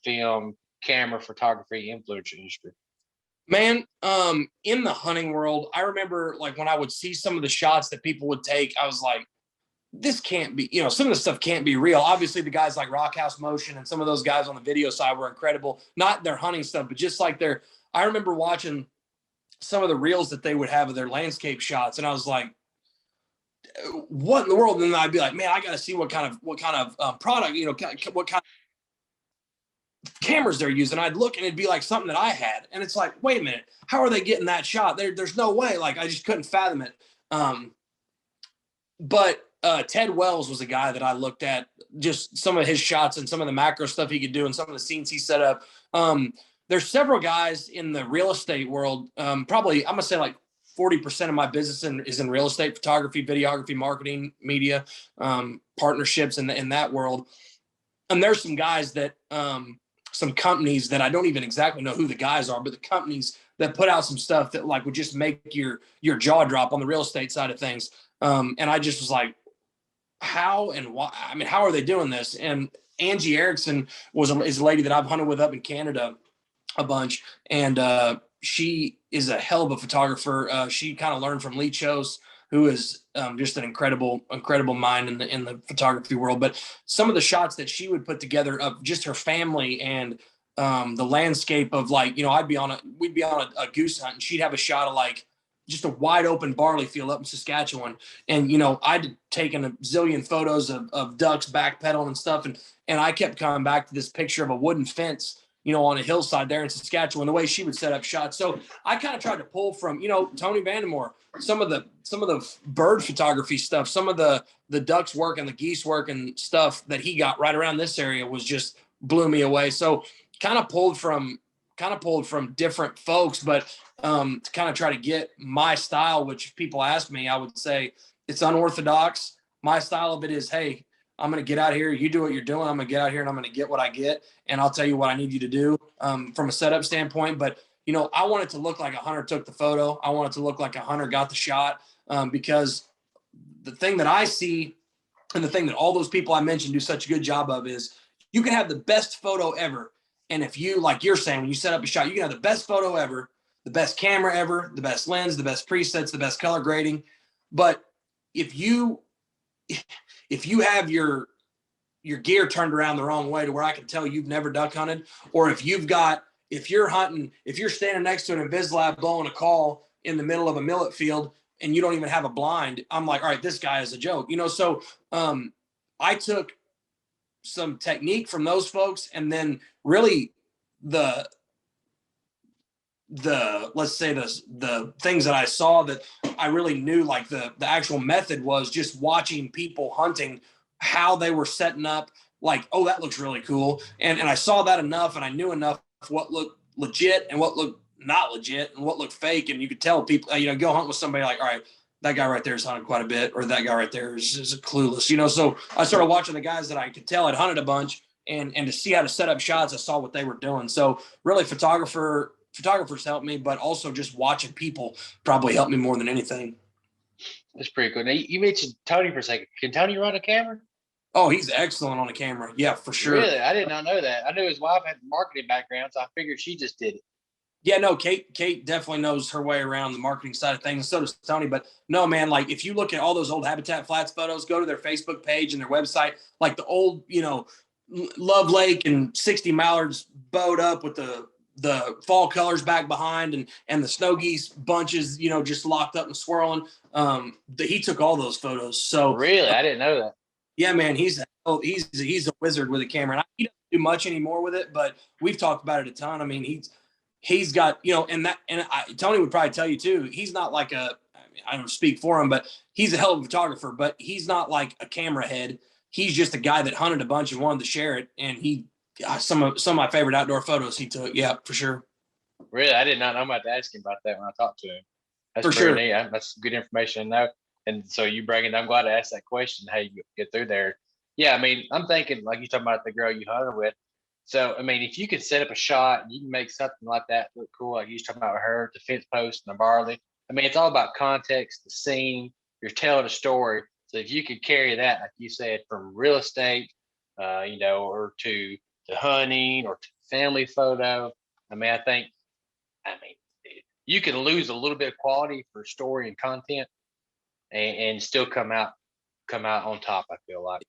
film, camera, photography, influencer industry. Man, in the hunting world, I remember like when I would see some of the shots that people would take, I was like, this can't be, some of the stuff can't be real. Obviously, the guys like Rockhouse Motion and some of those guys on the video side were incredible. Not their hunting stuff, but just like I remember watching some of the reels that they would have of their landscape shots, and I was like, what in the world? And then I'd be like, man, I got to see what kind of product, what kind of cameras they're using. I'd look and it'd be like something that I had. And it's like, wait a minute, how are they getting that shot? There's no way. Like, I just couldn't fathom it. But Ted Wells was a guy that I looked at, just some of his shots and some of the macro stuff he could do and some of the scenes he set up. There's several guys in the real estate world. Probably, I'm going to say like 40% of my business is in real estate, photography, videography, marketing, media, partnerships in that world. And there's some guys that, some companies that I don't even exactly know who the guys are, but the companies that put out some stuff that like would just make your jaw drop on the real estate side of things. And I just was like, how and why? I mean, how are they doing this? And Angie Erickson is a lady that I've hunted with up in Canada a bunch, and she is a hell of a photographer. She kind of learned from Lee Chose, who is just an incredible mind in the photography world. But some of the shots that she would put together of just her family and the landscape of like, we'd be on a goose hunt, and she'd have a shot of like just a wide open barley field up in Saskatchewan. And, I'd taken a zillion photos of ducks backpedaling and stuff. And I kept coming back to this picture of a wooden fence, on a hillside there in Saskatchewan, the way she would set up shots. So I kind of tried to pull from, Tony Vandemore, some of the bird photography stuff, some of the ducks work and the geese work and stuff that he got right around this area was just blew me away. So kind of pulled from different folks, but to kind of try to get my style, which if people ask me, I would say it's unorthodox. My style of it is, hey, I'm going to get out here. You do what you're doing. I'm going to get out here and I'm going to get what I get. And I'll tell you what I need you to do from a setup standpoint. But, I want it to look like a hunter took the photo. I want it to look like a hunter got the shot because the thing that I see and the thing that all those people I mentioned do such a good job of is you can have the best photo ever. And if you, like you're saying, when you set up a shot, you can have the best photo ever, the best camera ever, the best lens, the best presets, the best color grading. But if you have your gear turned around the wrong way to where I can tell you've never duck hunted, or if you're standing next to an Invislab blowing a call in the middle of a millet field and you don't even have a blind, I'm like, all right, this guy is a joke, so I took some technique from those folks, and then really the let's say the things that I saw that I really knew, like the actual method was just watching people hunting, how they were setting up, like, oh, that looks really cool. And I saw that enough, and I knew enough what looked legit and what looked not legit and what looked fake. And you could tell people, go hunt with somebody like, all right, that guy right there is hunted quite a bit, or that guy right there is clueless, so I started watching the guys that I could tell had hunted a bunch, and to see how to set up shots, I saw what they were doing. So really photographers helped me, but also just watching people probably helped me more than anything. That's pretty cool. Now you mentioned Tony for a second. Can Tony run a camera? Oh, he's excellent on a camera. Yeah, for sure. Really? I did not know that. I knew his wife had a marketing background, so I figured she just did it. Yeah, no, Kate definitely knows her way around the marketing side of things, and so does Tony. But no, man, like if you look at all those old Habitat Flats photos, go to their Facebook page and their website, like the old, Love Lake and 60 mallards bowed up with the fall colors back behind and the snow geese bunches, just locked up and swirling. He took all those photos. So really, I didn't know that. Yeah, man, he's a wizard with a camera. And he doesn't do much anymore with it, but we've talked about it a ton. I mean, he's got, Tony would probably tell you too, he's not like I don't speak for him, but he's a hell of a photographer, but he's not like a camera head. He's just a guy that hunted a bunch and wanted to share it. And some of my favorite outdoor photos he took. Yeah, for sure. Really? I did not know. I'm about to ask him about that when I talked to him. That's for sure. Neat. That's good information to know. And so I'm glad to ask that question, how you get through there. Yeah, I mean, I'm thinking like you talking about the girl you hunted with. So, I mean, if you could set up a shot and you can make something like that look cool, like you was talking about with her, the fence post and the barley. I mean, it's all about context, the scene, you're telling a story. So if you could carry that, like you said, from real estate, or to hunting or to family photo. I mean, you can lose a little bit of quality for story and content and still come out on top, I feel like.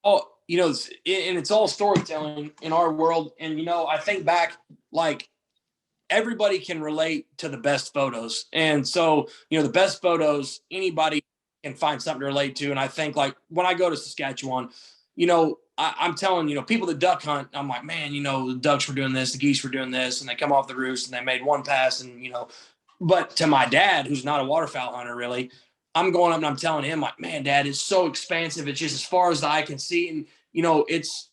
Oh, it's all storytelling in our world. And, I think back, like everybody can relate to the best photos. And so, the best photos, anybody can find something to relate to. And I think like when I go to Saskatchewan, I'm telling, people that duck hunt, I'm like, man, the ducks were doing this, the geese were doing this, and they come off the roost and they made one pass. And, but to my dad, who's not a waterfowl hunter really, I'm going up and I'm telling him like, man, Dad, it's so expansive. It's just as far as the eye can see. And, it's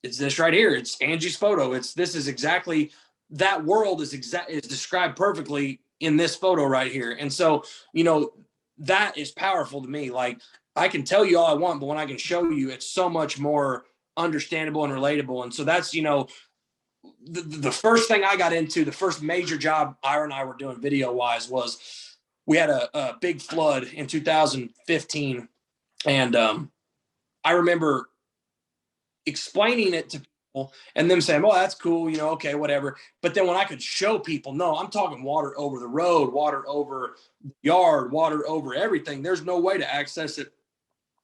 this right here. It's Angie's photo. This is exactly that world is described perfectly in this photo right here. And so, that is powerful to me. Like I can tell you all I want, but when I can show you, it's so much more understandable and relatable. And so that's, the first thing I got into, the first major job Ira and I were doing video wise was we had a big flood in 2015. And I remember explaining it to people and them saying, "Oh, that's cool, okay, whatever." But then when I could show people, no, I'm talking water over the road, water over the yard, water over everything. There's no way to access it.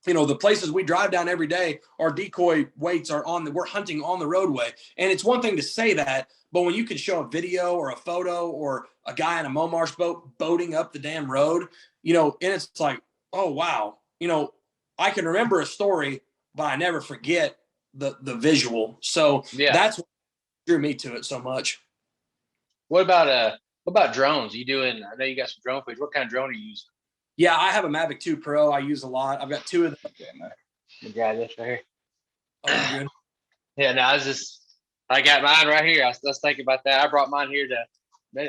The places we drive down every day, our decoy weights are we're hunting on the roadway. And it's one thing to say that, but when you can show a video or a photo or a guy in a Momarsh boat boating up the damn road, and it's like, oh, wow. I can remember a story, but I never forget the visual. So that's what drew me to it so much. What about drones? I know you got some drone footage. What kind of drone are you using? Yeah, I have a Mavic 2 Pro. I use a lot. I've got two of them. Okay, man. You got this right here. Oh, good. Yeah, no, I got mine right here. I was thinking about that. I brought mine here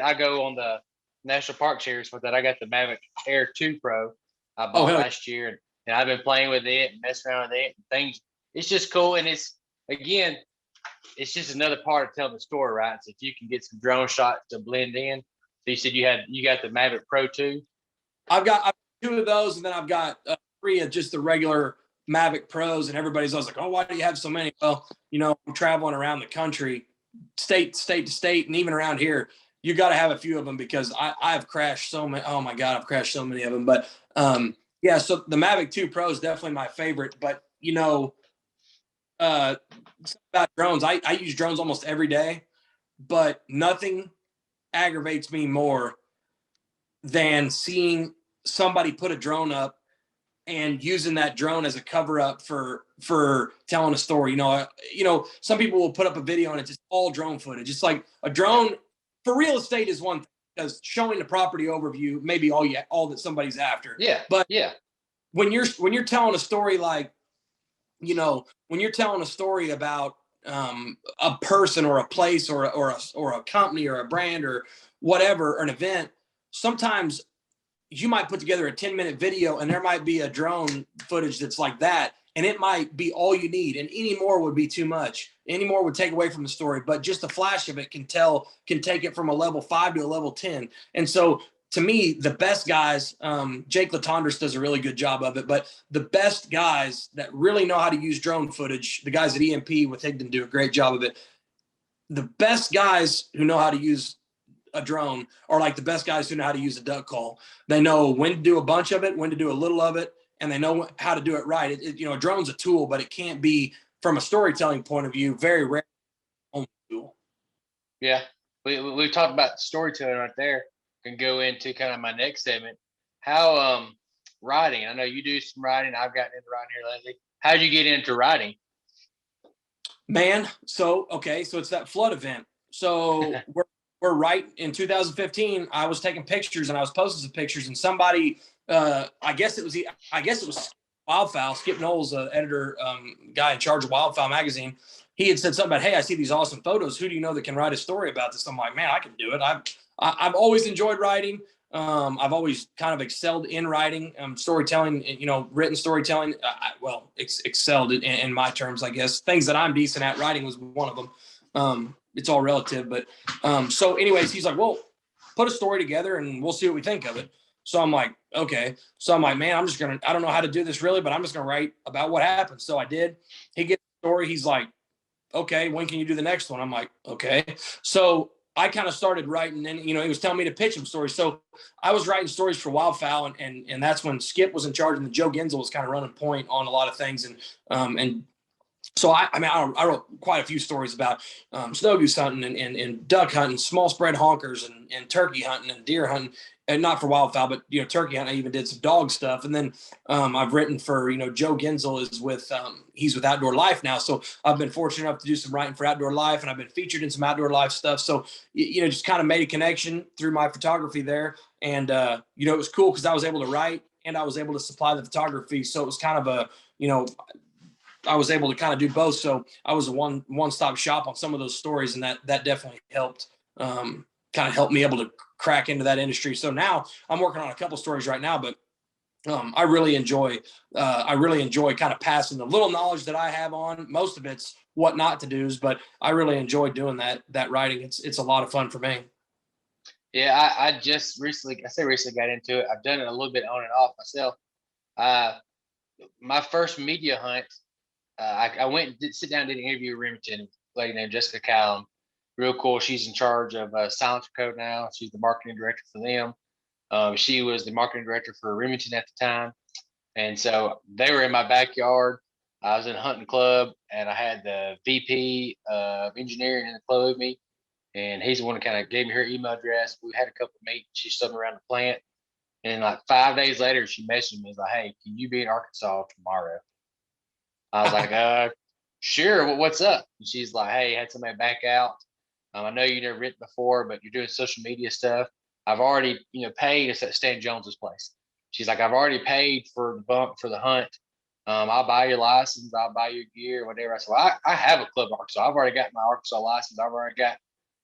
I go on the National Park Series with that. I got the Mavic Air 2 Pro I bought last year, and I've been playing with it and messing around with it and things. It's just cool, and it's just another part of telling the story, right? So if you can get some drone shots to blend in. So you said you got the Mavic Pro 2. I've got two of those, and then I've got 3 of just the regular Mavic Pros, and everybody's always like, "Oh, why do you have so many?" Well, I'm traveling around the country, state to state, and even around here, you got to have a few of them because I've crashed so many. Oh my God, I've crashed so many of them. But yeah, so the Mavic 2 Pro is definitely my favorite. But about drones, I use drones almost every day, but nothing aggravates me more than seeing somebody put a drone up and using that drone as a cover up for telling a story. Some people will put up a video and it's just all drone footage. It's like a drone for real estate is one thing because showing the property overview may be all that somebody's after. Yeah. But yeah, when you're telling a story like, when you're telling a story about a person or a place or a company or a brand or whatever, or an event, sometimes you might put together a 10-minute video and there might be a drone footage that's like that. And it might be all you need. And any more would be too much. Any more would take away from the story. But just a flash of it can take it from a level 5 to a level 10. And so to me, the best guys, Jake Latondras does a really good job of it, but the best guys that really know how to use drone footage, the guys at EMP with Higdon do a great job of it. The best guys who know how to use a drone are like the best guys who know how to use a duck call. They know when to do a bunch of it, when to do a little of it, and they know how to do it right. A drone's a tool, but it can't be, from a storytelling point of view, very rare tool. Yeah, we talked about storytelling right there. Can go into kind of my next segment. How writing? I know you do some writing. I've gotten into writing here lately. How did you get into writing? Man, so it's that flood event. So we're right in 2015. I was taking pictures and I was posting some pictures, and somebody, I guess it was Wildfowl, Skip Knowles, editor, guy in charge of Wildfowl magazine. He had said something about, "Hey, I see these awesome photos. Who do you know that can write a story about this?" I'm like, man, I can do it. I've always enjoyed writing. I've always kind of excelled in writing, storytelling, written storytelling. Excelled in my terms, I guess. Things that I'm decent at, writing was one of them. It's all relative, but so anyways, he's like, "Well, put a story together and we'll see what we think of it." So I'm like, okay. So I'm like, man, I don't know how to do this really, but I'm just going to write about what happened. So I did. He gets the story. He's like, okay, when can you do the next one? I'm like, okay. So I kind of started writing, and he was telling me to pitch him stories. So I was writing stories for Wildfowl, and that's when Skip was in charge, and Joe Genzel was kind of running point on a lot of things. And so I wrote quite a few stories about snow goose hunting and duck hunting, small spread honkers and turkey hunting and deer hunting, and not for wildfowl, but turkey hunting. I even did some dog stuff, and then I've written for Joe Genzel is with he's with Outdoor Life now, so I've been fortunate enough to do some writing for Outdoor Life, and I've been featured in some Outdoor Life stuff. So just kind of made a connection through my photography there, and it was cool because I was able to write. and I was able to supply the photography. So it was kind of a, I was able to kind of do both. So I was a one-stop shop on some of those stories, and that definitely helped, kind of helped me able to crack into that industry. So now I'm working on a couple stories right now, but I really enjoy kind of passing the little knowledge that I have on. Most of it's what not to do, but I really enjoy doing that writing. It's a lot of fun for me. Yeah, I just recently, I say recently got into it. I've done it a little bit on and off myself. My first media hunt, I went and sit down and did an interview with Remington, a lady named Jessica Callum. Real cool. She's in charge of Silencer Code now. She's the marketing director for them. She was the marketing director for Remington at the time. And so they were in my backyard. I was in a hunting club, and I had the VP of engineering in the club with me. And he's the one that kind of gave me her email address. We had a couple of meetings. She showed me around the plant. And like 5 days later, she messaged me. Like, hey, can you be in Arkansas tomorrow? I was like, sure. Well, what's up? And she's like, hey, I had somebody back out. I know you never written before, but you're doing social media stuff. I've already, paid. It's at Stan Jones's place. She's like, I've already paid for the bump for the hunt. I'll buy your license. I'll buy your gear, whatever. I said, well, I have a club Arkansas. I've already got my Arkansas license. I've already got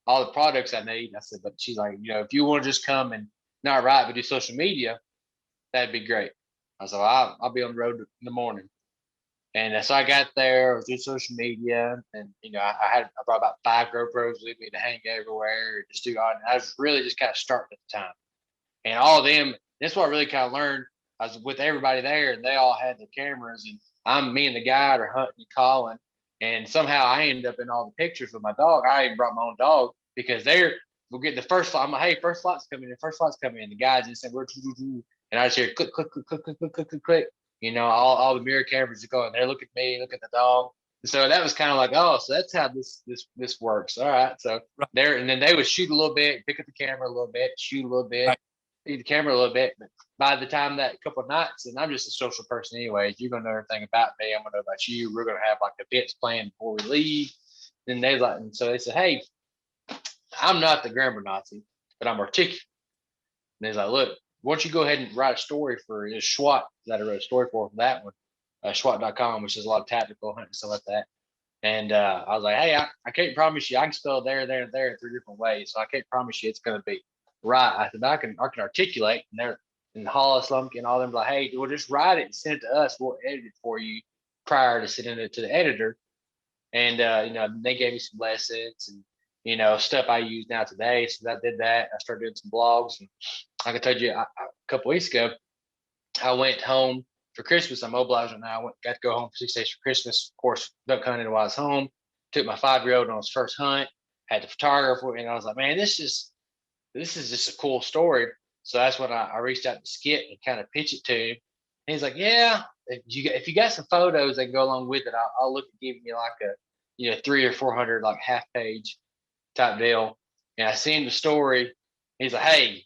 all the products I need. I said, but she's like, if you want to just come and not write, but do social media, that'd be great. I said, well, I'll be on the road in the morning. And so I got there, I was doing social media, and I brought about 5 GoPros with me to hang everywhere, just do all. I was really just kind of starting at the time, and all of them. That's what I really kind of learned. I was with everybody there, and they all had their cameras, and me and the guide are hunting and calling, and somehow I ended up in all the pictures with my dog. I even brought my own dog because we'll get the first flight. I'm like, hey, first flight's coming in. First flight's coming in. The guys just said we're, and I just hear click, click, click, click, click, click, click, click, click. All the mirror cameras are going. They look at me, look at the dog. So that was kind of like, oh, so that's how this works. All right. So there, and then they would shoot a little bit, pick up the camera a little bit, shoot a little bit, see the camera a little bit. But by the time that couple of nights, and I'm just a social person anyways, you're gonna know everything about me. I'm gonna know about you. We're gonna have like events planned before we leave. Then and so they said, hey, I'm not the grammar Nazi, but I'm articulate. And they're like, look, why don't you go ahead and write a story for SWAT that I wrote a story for that one, SWAT.com, which is a lot of tactical hunting and stuff like that. And I was like, hey, I can't promise you. I can spell there, there, and there in 3 different ways. So I can't promise you it's going to be right. I said, I can articulate. And they're in Hollis, Lumpkin, and all them like, hey, we'll just write it and send it to us. We'll edit it for you prior to sending it to the editor. And, they gave me some lessons and, stuff I use now today. So I did that. I started doing some blogs. And like I told you a couple weeks ago, I went home for Christmas. I'm mobilized right now. Got to go home for 6 days for Christmas. Of course, duck hunting while I was home. Took my 5-year-old on his first hunt. Had the photographer, and I was like, man, this is just a cool story. So that's when I reached out to Skip and kind of pitched it to him. And he's like, yeah, if you got some photos that can go along with it, I'll look at giving you like a 300 or 400 like half page type deal. And I seen the story. He's like, hey,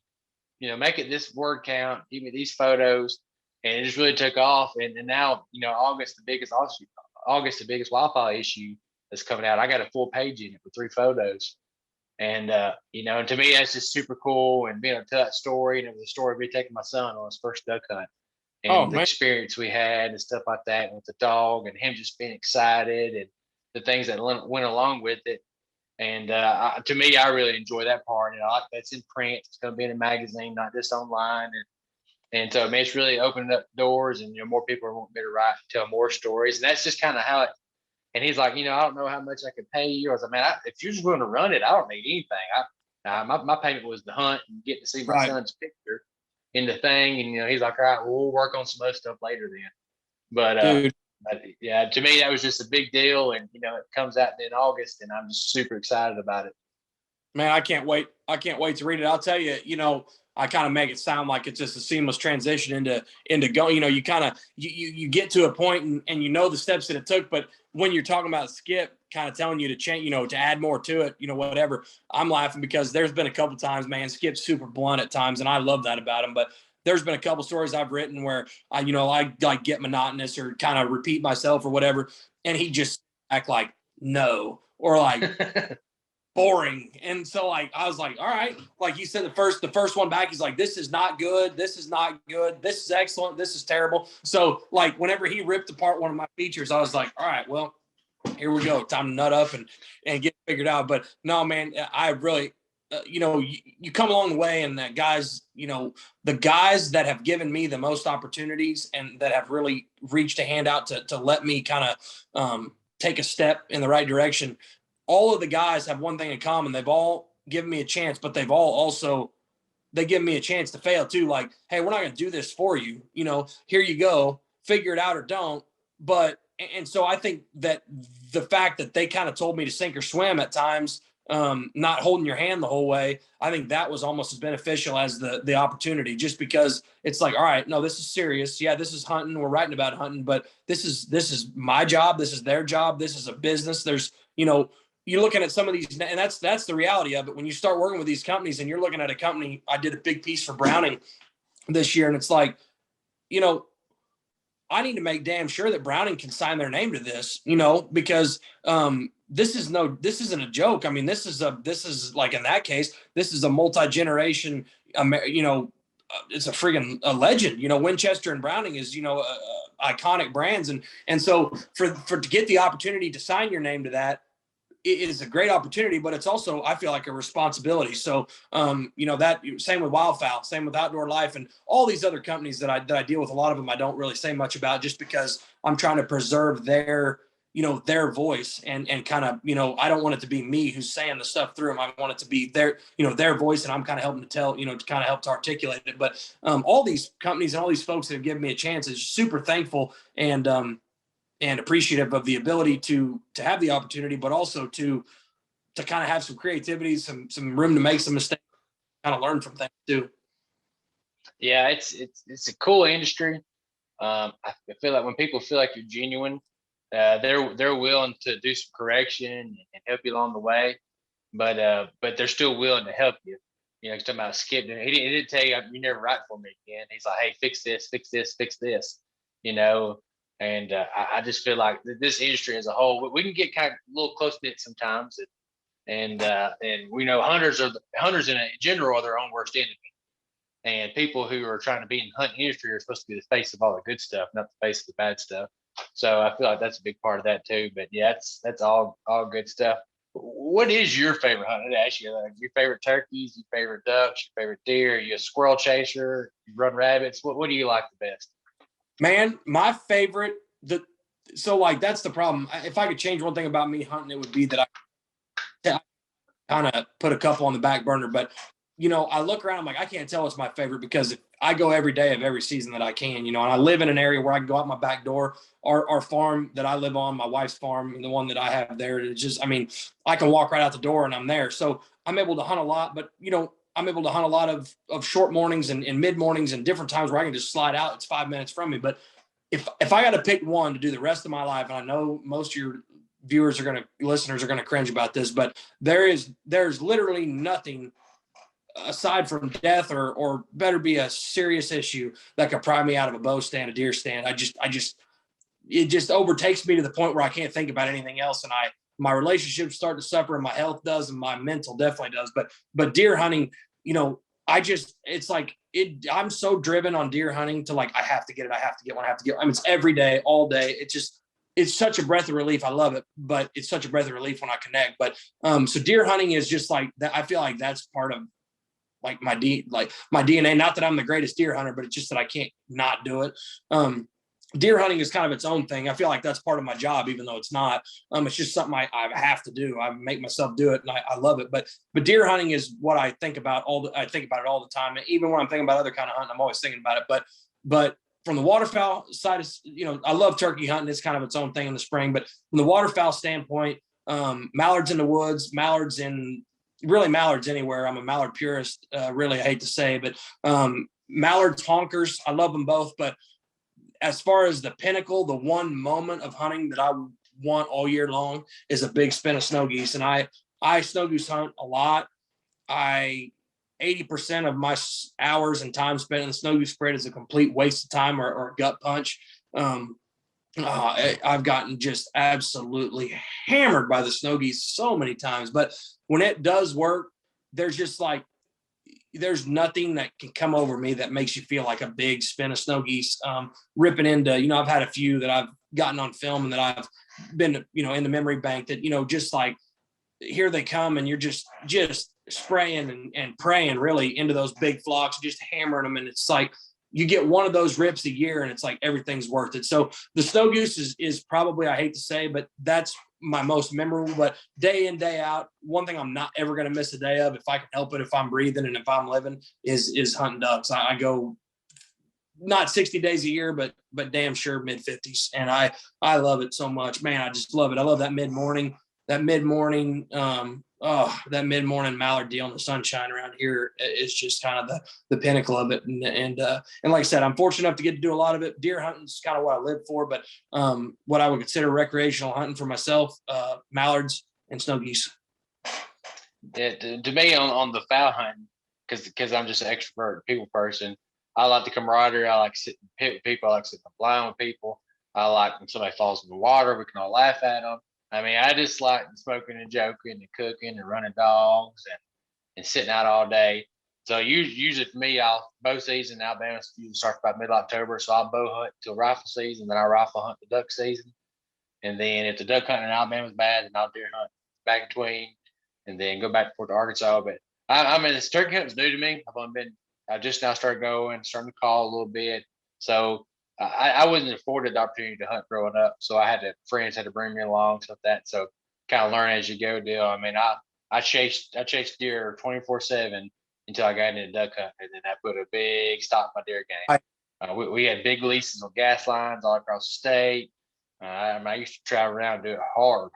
make it this word count, give me these photos. And it just really took off. And now, August, the biggest wildfire issue that's coming out. I got a full page in it with 3 photos. And, and to me, that's just super cool. And being able to tell that story, and it was a story of me taking my son on his first duck hunt and the experience we had and stuff like that with the dog and him just being excited and the things that went along with it. And to me, I really enjoy that part. And I like that's in print. It's going to be in a magazine, not just online. And so, man, it's really opening up doors, and more people want me to write, tell more stories. And that's just kind of how it. And he's like, I don't know how much I can pay you. I was like, man, if you're just going to run it, I don't need anything. My payment was the hunt and get to see my son's picture in the thing. And he's like, all right, well, we'll work on some other stuff later then. But yeah, to me, that was just a big deal. And, it comes out in August, and I'm just super excited about it. Man, I can't wait. I can't wait to read it. I'll tell you, I kind of make it sound like it's just a seamless transition into going, you kind of, you get to a point and the steps that it took. But when you're talking about Skip kind of telling you to change, to add more to it, whatever, I'm laughing because there's been a couple times, man, Skip's super blunt at times. And I love that about him. But there's been a couple stories I've written where I like get monotonous or kind of repeat myself or whatever. And he just act like, no, or like, boring. And so like, I was like, all right, like you said, the first one back, he's like, this is not good. This is not good. This is excellent. This is terrible. So like, whenever he ripped apart one of my features, I was like, all right, well, here we go. Time to nut up and get figured out. But no, man, I really, you come along the way, and that guys, the guys that have given me the most opportunities and that have really reached a hand out to let me kind of take a step in the right direction. All of the guys have one thing in common. They've all given me a chance, but they've all also, they give me a chance to fail too. Like, hey, we're not going to do this for you. Here you go, figure it out or don't. But, and so I think that the fact that they kind of told me to sink or swim at times, not holding your hand the whole way, I think that was almost as beneficial as the opportunity, just because it's like, all right, no, this is serious. Yeah, this is hunting. We're writing about hunting, but this is my job. This is their job. This is a business. There's, you're looking at some of these, and that's the reality of it. When you start working with these companies and you're looking at a company, I did a big piece for Browning this year, and it's like, I need to make damn sure that Browning can sign their name to this, because this isn't a joke. I mean, this is like, in that case, this is a multi-generation, it's a friggin' a legend. Winchester and Browning is, iconic brands. And so to get the opportunity to sign your name to that, it is a great opportunity, but it's also, I feel like, a responsibility. So, that same with Wildfowl, same with Outdoor Life, and all these other companies that I deal with. A lot of them I don't really say much about, just because I'm trying to preserve their voice and kind of, I don't want it to be me who's saying the stuff through them. I want it to be their voice, and I'm kind of helping to tell, to kind of help to articulate it. But all these companies and all these folks that have given me a chance is super thankful and appreciative of the ability to have the opportunity, but also to kind of have some creativity, some room to make some mistakes, kind of learn from things too. Yeah, it's a cool industry. I feel like when people feel like you're genuine, they're willing to do some correction and help you along the way, but they're still willing to help you. He's talking about skipping. He didn't tell you, you never write for me again. He's like, hey, fix this, fix this, fix this. And I just feel like this industry as a whole, we can get kind of a little close knit sometimes, and we know hunters in general are their own worst enemy. And people who are trying to be in the hunting industry are supposed to be the face of all the good stuff, not the face of the bad stuff. So I feel like that's a big part of that too. But yeah, that's all good stuff. What is your favorite hunt? I'd ask you, like, your favorite turkeys, your favorite ducks, your favorite deer, are you a squirrel chaser, you run rabbits? What do you like the best? Man, my favorite, so like, that's the problem. If I could change one thing about me hunting, it would be that I kind of put a couple on the back burner. But, I look around, I'm like, I can't tell what's my favorite, because I go every day of every season that I can, and I live in an area where I can go out my back door. Our farm that I live on, my wife's farm, and the one that I have there, it's just, I can walk right out the door and I'm there. So I'm able to hunt a lot, but, I'm able to hunt a lot of short mornings and mid mornings and different times where I can just slide out. It's 5 minutes from me. But if I got to pick one to do the rest of my life, and I know most of your listeners are going to cringe about this, but there's literally nothing aside from death or better be a serious issue that could pry me out of a bow stand, a deer stand. It just overtakes me to the point where I can't think about anything else. And my relationships start to suffer, and my health does, and my mental definitely does. But deer hunting, it's like I'm so driven on deer hunting to, like, I have to get it. I have to get one. I have to get one. It's every day, all day. It's such a breath of relief. I love it, but it's such a breath of relief when I connect. But so deer hunting is just like that. I feel like that's part of like my DNA. Not that I'm the greatest deer hunter, but it's just that I can't not do it. Deer hunting is kind of its own thing. I feel like that's part of my job, even though it's not. It's just something I have to do. I make myself do it, and I love it. But deer hunting is what I think about I think about it all the time. And even when I'm thinking about other kind of hunting, I'm always thinking about it. But from the waterfowl side, I love turkey hunting. It's kind of its own thing in the spring. But from the waterfowl standpoint, mallards in the woods, mallards anywhere. I'm a mallard purist. Really, I hate to say, but mallards, honkers, I love them both. But as far as the pinnacle, the one moment of hunting that I want all year long is a big spin of snow geese. And I snow goose hunt a lot. 80% of my hours and time spent in the snow goose spread is a complete waste of time or gut punch. I've gotten just absolutely hammered by the snow geese so many times. But when it does work, there's just like, there's nothing that can come over me that makes you feel like a big spin of snow geese ripping into, I've had a few that I've gotten on film and that I've been, in the memory bank that, just like, here they come, and you're just spraying and praying really into those big flocks, just hammering them. And it's like, you get one of those rips a year and it's like everything's worth it. So the snow goose is probably, I hate to say, but that's my most memorable. But day in, day out, one thing I'm not ever going to miss a day of, if I can help it, if I'm breathing and if I'm living, is hunting ducks. I go not 60 days a year, but damn sure mid 50s. And I love it so much, man. I just love it. I love that mid-morning mallard deal in the sunshine around here is just kind of the pinnacle of it. And like I said, I'm fortunate enough to get to do a lot of it. Deer hunting is kind of what I live for, but what I would consider recreational hunting for myself, mallards and snow geese. Yeah, to me on the fowl hunting, because I'm just an extrovert people person. I like the camaraderie. I like sitting with people. I like sitting flying with people. I like when somebody falls in the water, we can all laugh at them. I mean, I just like smoking and joking and cooking and running dogs and sitting out all day. So usually for me, bow season in Alabama usually starts about mid-October. So I'll bow hunt till rifle season, then I rifle hunt the duck season. And then if the duck hunting in Alabama is bad, then I'll deer hunt back between and then go back and forth to Arkansas. But I mean, this turkey hunting's new to me. I just now started starting to call a little bit. So I wasn't afforded the opportunity to hunt growing up. So friends had to bring me along, stuff like that. So kind of learn as you go deal. I mean, I chased deer 24/7 until I got into duck hunting, and then that put a big stop in my deer game. We had big leases on gas lines all across the state. I used to travel around and do it hard.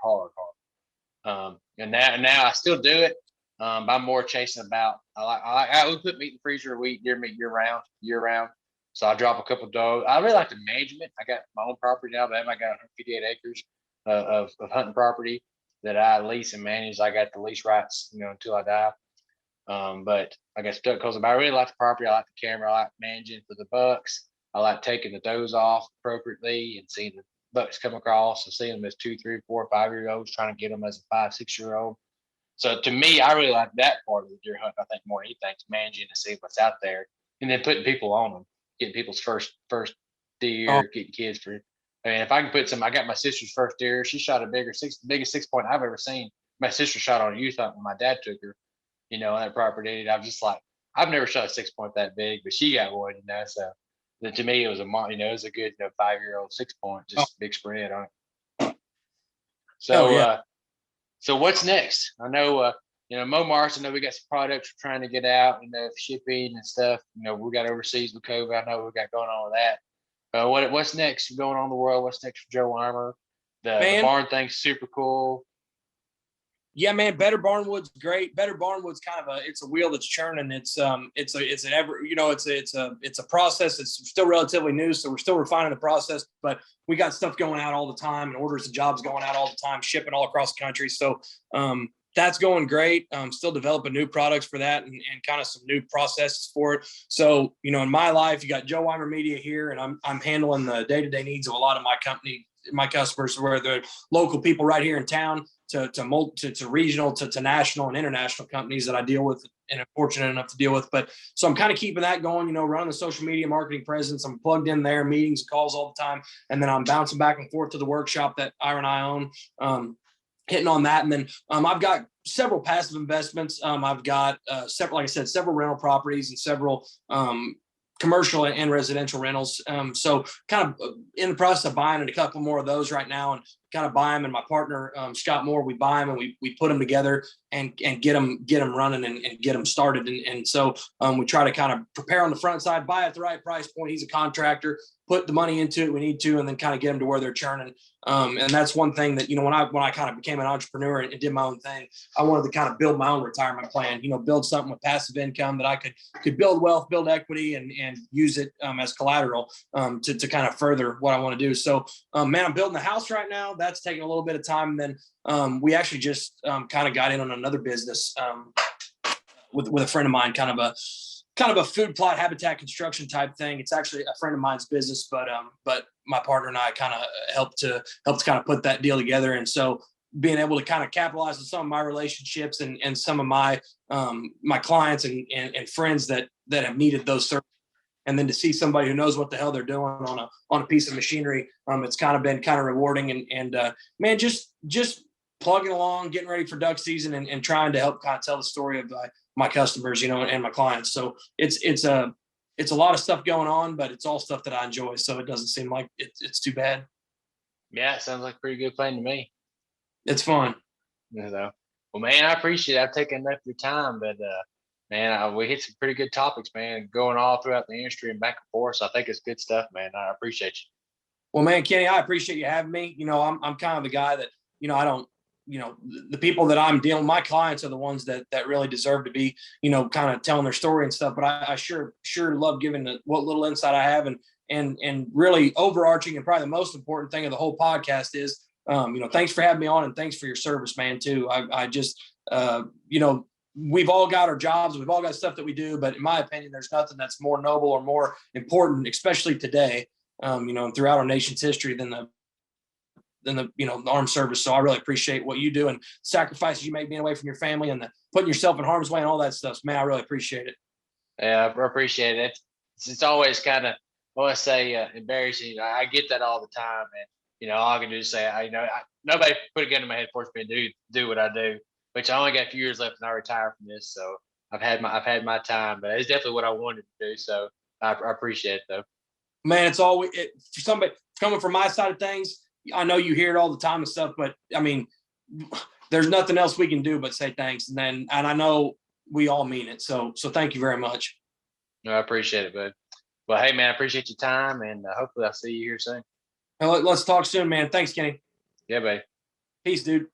And now I still do it. But I'm more chasing about. I would put meat in the freezer. We eat deer meat year round. So I drop a couple of dogs. I really like the management. I got my own property now. I got 158 acres of hunting property that I lease and manage. I got the lease rights, until I die. But I got stuck because I really like the property. I like the camera. I like managing for the bucks. I like taking the does off appropriately and seeing the bucks come across and seeing them as 2, 3, 4, 5 year olds, trying to get them as a 5, 6 year old. So to me, I really like that part of the deer hunt. I think more than anything is managing to see what's out there and then putting people on them, getting people's first deer, getting kids for. I mean, if I can put I got my sister's first deer. She shot biggest 6-point I've ever seen. My sister shot on a youth hunt when my dad took her, on that property. I was just like, I've never shot a 6-point that big, but she got one, So to me, it was it was a good 5-year-old 6-point, just big spread on it. So, so what's next? I know, Mars, I know we got some products we're trying to get out, shipping and stuff. We got overseas with COVID. I know we got going on with that. What's next going on in the world? What's next for Joe Weimer? The barn thing's super cool. Yeah, man, Better Barnwood's great. Better Barnwood's kind of it's a wheel that's churning. It's a process. It's still relatively new, so we're still refining the process, but we got stuff going out all the time and orders and jobs going out all the time, shipping all across the country. So that's going great. Still developing new products for that and kind of some new processes for it. So, in my life, you got Joe Weimer Media here, and I'm handling the day-to-day needs of a lot of my customers, where they're local people right here in town to regional, to national and international companies that I deal with and am fortunate enough to deal with. But so I'm kind of keeping that going, running the social media marketing presence. I'm plugged in there, meetings, calls all the time. And then I'm bouncing back and forth to the workshop that Ira and I own, hitting on that. And then I've got several passive investments. I've got several rental properties and several commercial and residential rentals. So kind of in the process of buying a couple more of those right now, and kind of buy them. And my partner, Scott Moore, we buy them and we put them together and get them running and get them started. And so we try to kind of prepare on the front side, buy at the right price point. He's a contractor, put the money into it we need to, and then kind of get them to where they're churning. And that's one thing that, when I kind of became an entrepreneur and did my own thing, I wanted to kind of build my own retirement plan, build something with passive income that I could build wealth, build equity, and use it as collateral to kind of further what I want to do. So, man, I'm building a house right now. That's taking a little bit of time. And then we actually just kind of got in on another business with a friend of mine, kind of a food plot habitat construction type thing. It's actually a friend of mine's business, but my partner and I kind of helped to kind of put that deal together. And so being able to kind of capitalize on some of my relationships and some of my my clients and friends that have needed those services. And then to see somebody who knows what the hell they're doing on a piece of machinery, it's kind of been kind of rewarding. And man, just plugging along, getting ready for duck season, and trying to help kind of tell the story of my customers, and my clients. So it's a lot of stuff going on, but it's all stuff that I enjoy. So it doesn't seem like it's too bad. Yeah, it sounds like a pretty good plan to me. It's fun. So, well, man, I appreciate it. I've taken enough of your time, but man, we hit some pretty good topics, man, going all throughout the industry and back and forth. So I think it's good stuff, man. I appreciate you. Well, man, Kenny, I appreciate you having me. I'm kind of the guy that, I don't, the people that I'm dealing, my clients are the ones that really deserve to be, kind of telling their story and stuff. But I sure love giving what little insight I have, and really overarching and probably the most important thing of the whole podcast is, thanks for having me on, and thanks for your service, man, too. I just, we've all got our jobs, we've all got stuff that we do, but in my opinion, there's nothing that's more noble or more important, especially today, and throughout our nation's history than the armed service. So I really appreciate what you do and sacrifices you make being away from your family and putting yourself in harm's way and all that stuff. Man, I really appreciate it. Yeah, I appreciate it. It's always kind of, I want to say, embarrassing. I get that all the time, and all I can do is say, nobody put a gun in my head, forced me to do what I do. Which I only got a few years left, and I retire from this. So I've had my time, but it's definitely what I wanted to do. So I appreciate it, though. Man, it's always for somebody coming from my side of things. I know you hear it all the time and stuff, but I mean, there's nothing else we can do but say thanks. And I know we all mean it. So thank you very much. No, I appreciate it, bud. Well, hey, man, I appreciate your time, and hopefully I'll see you here soon. Let's talk soon, man. Thanks, Kenny. Yeah, buddy. Peace, dude.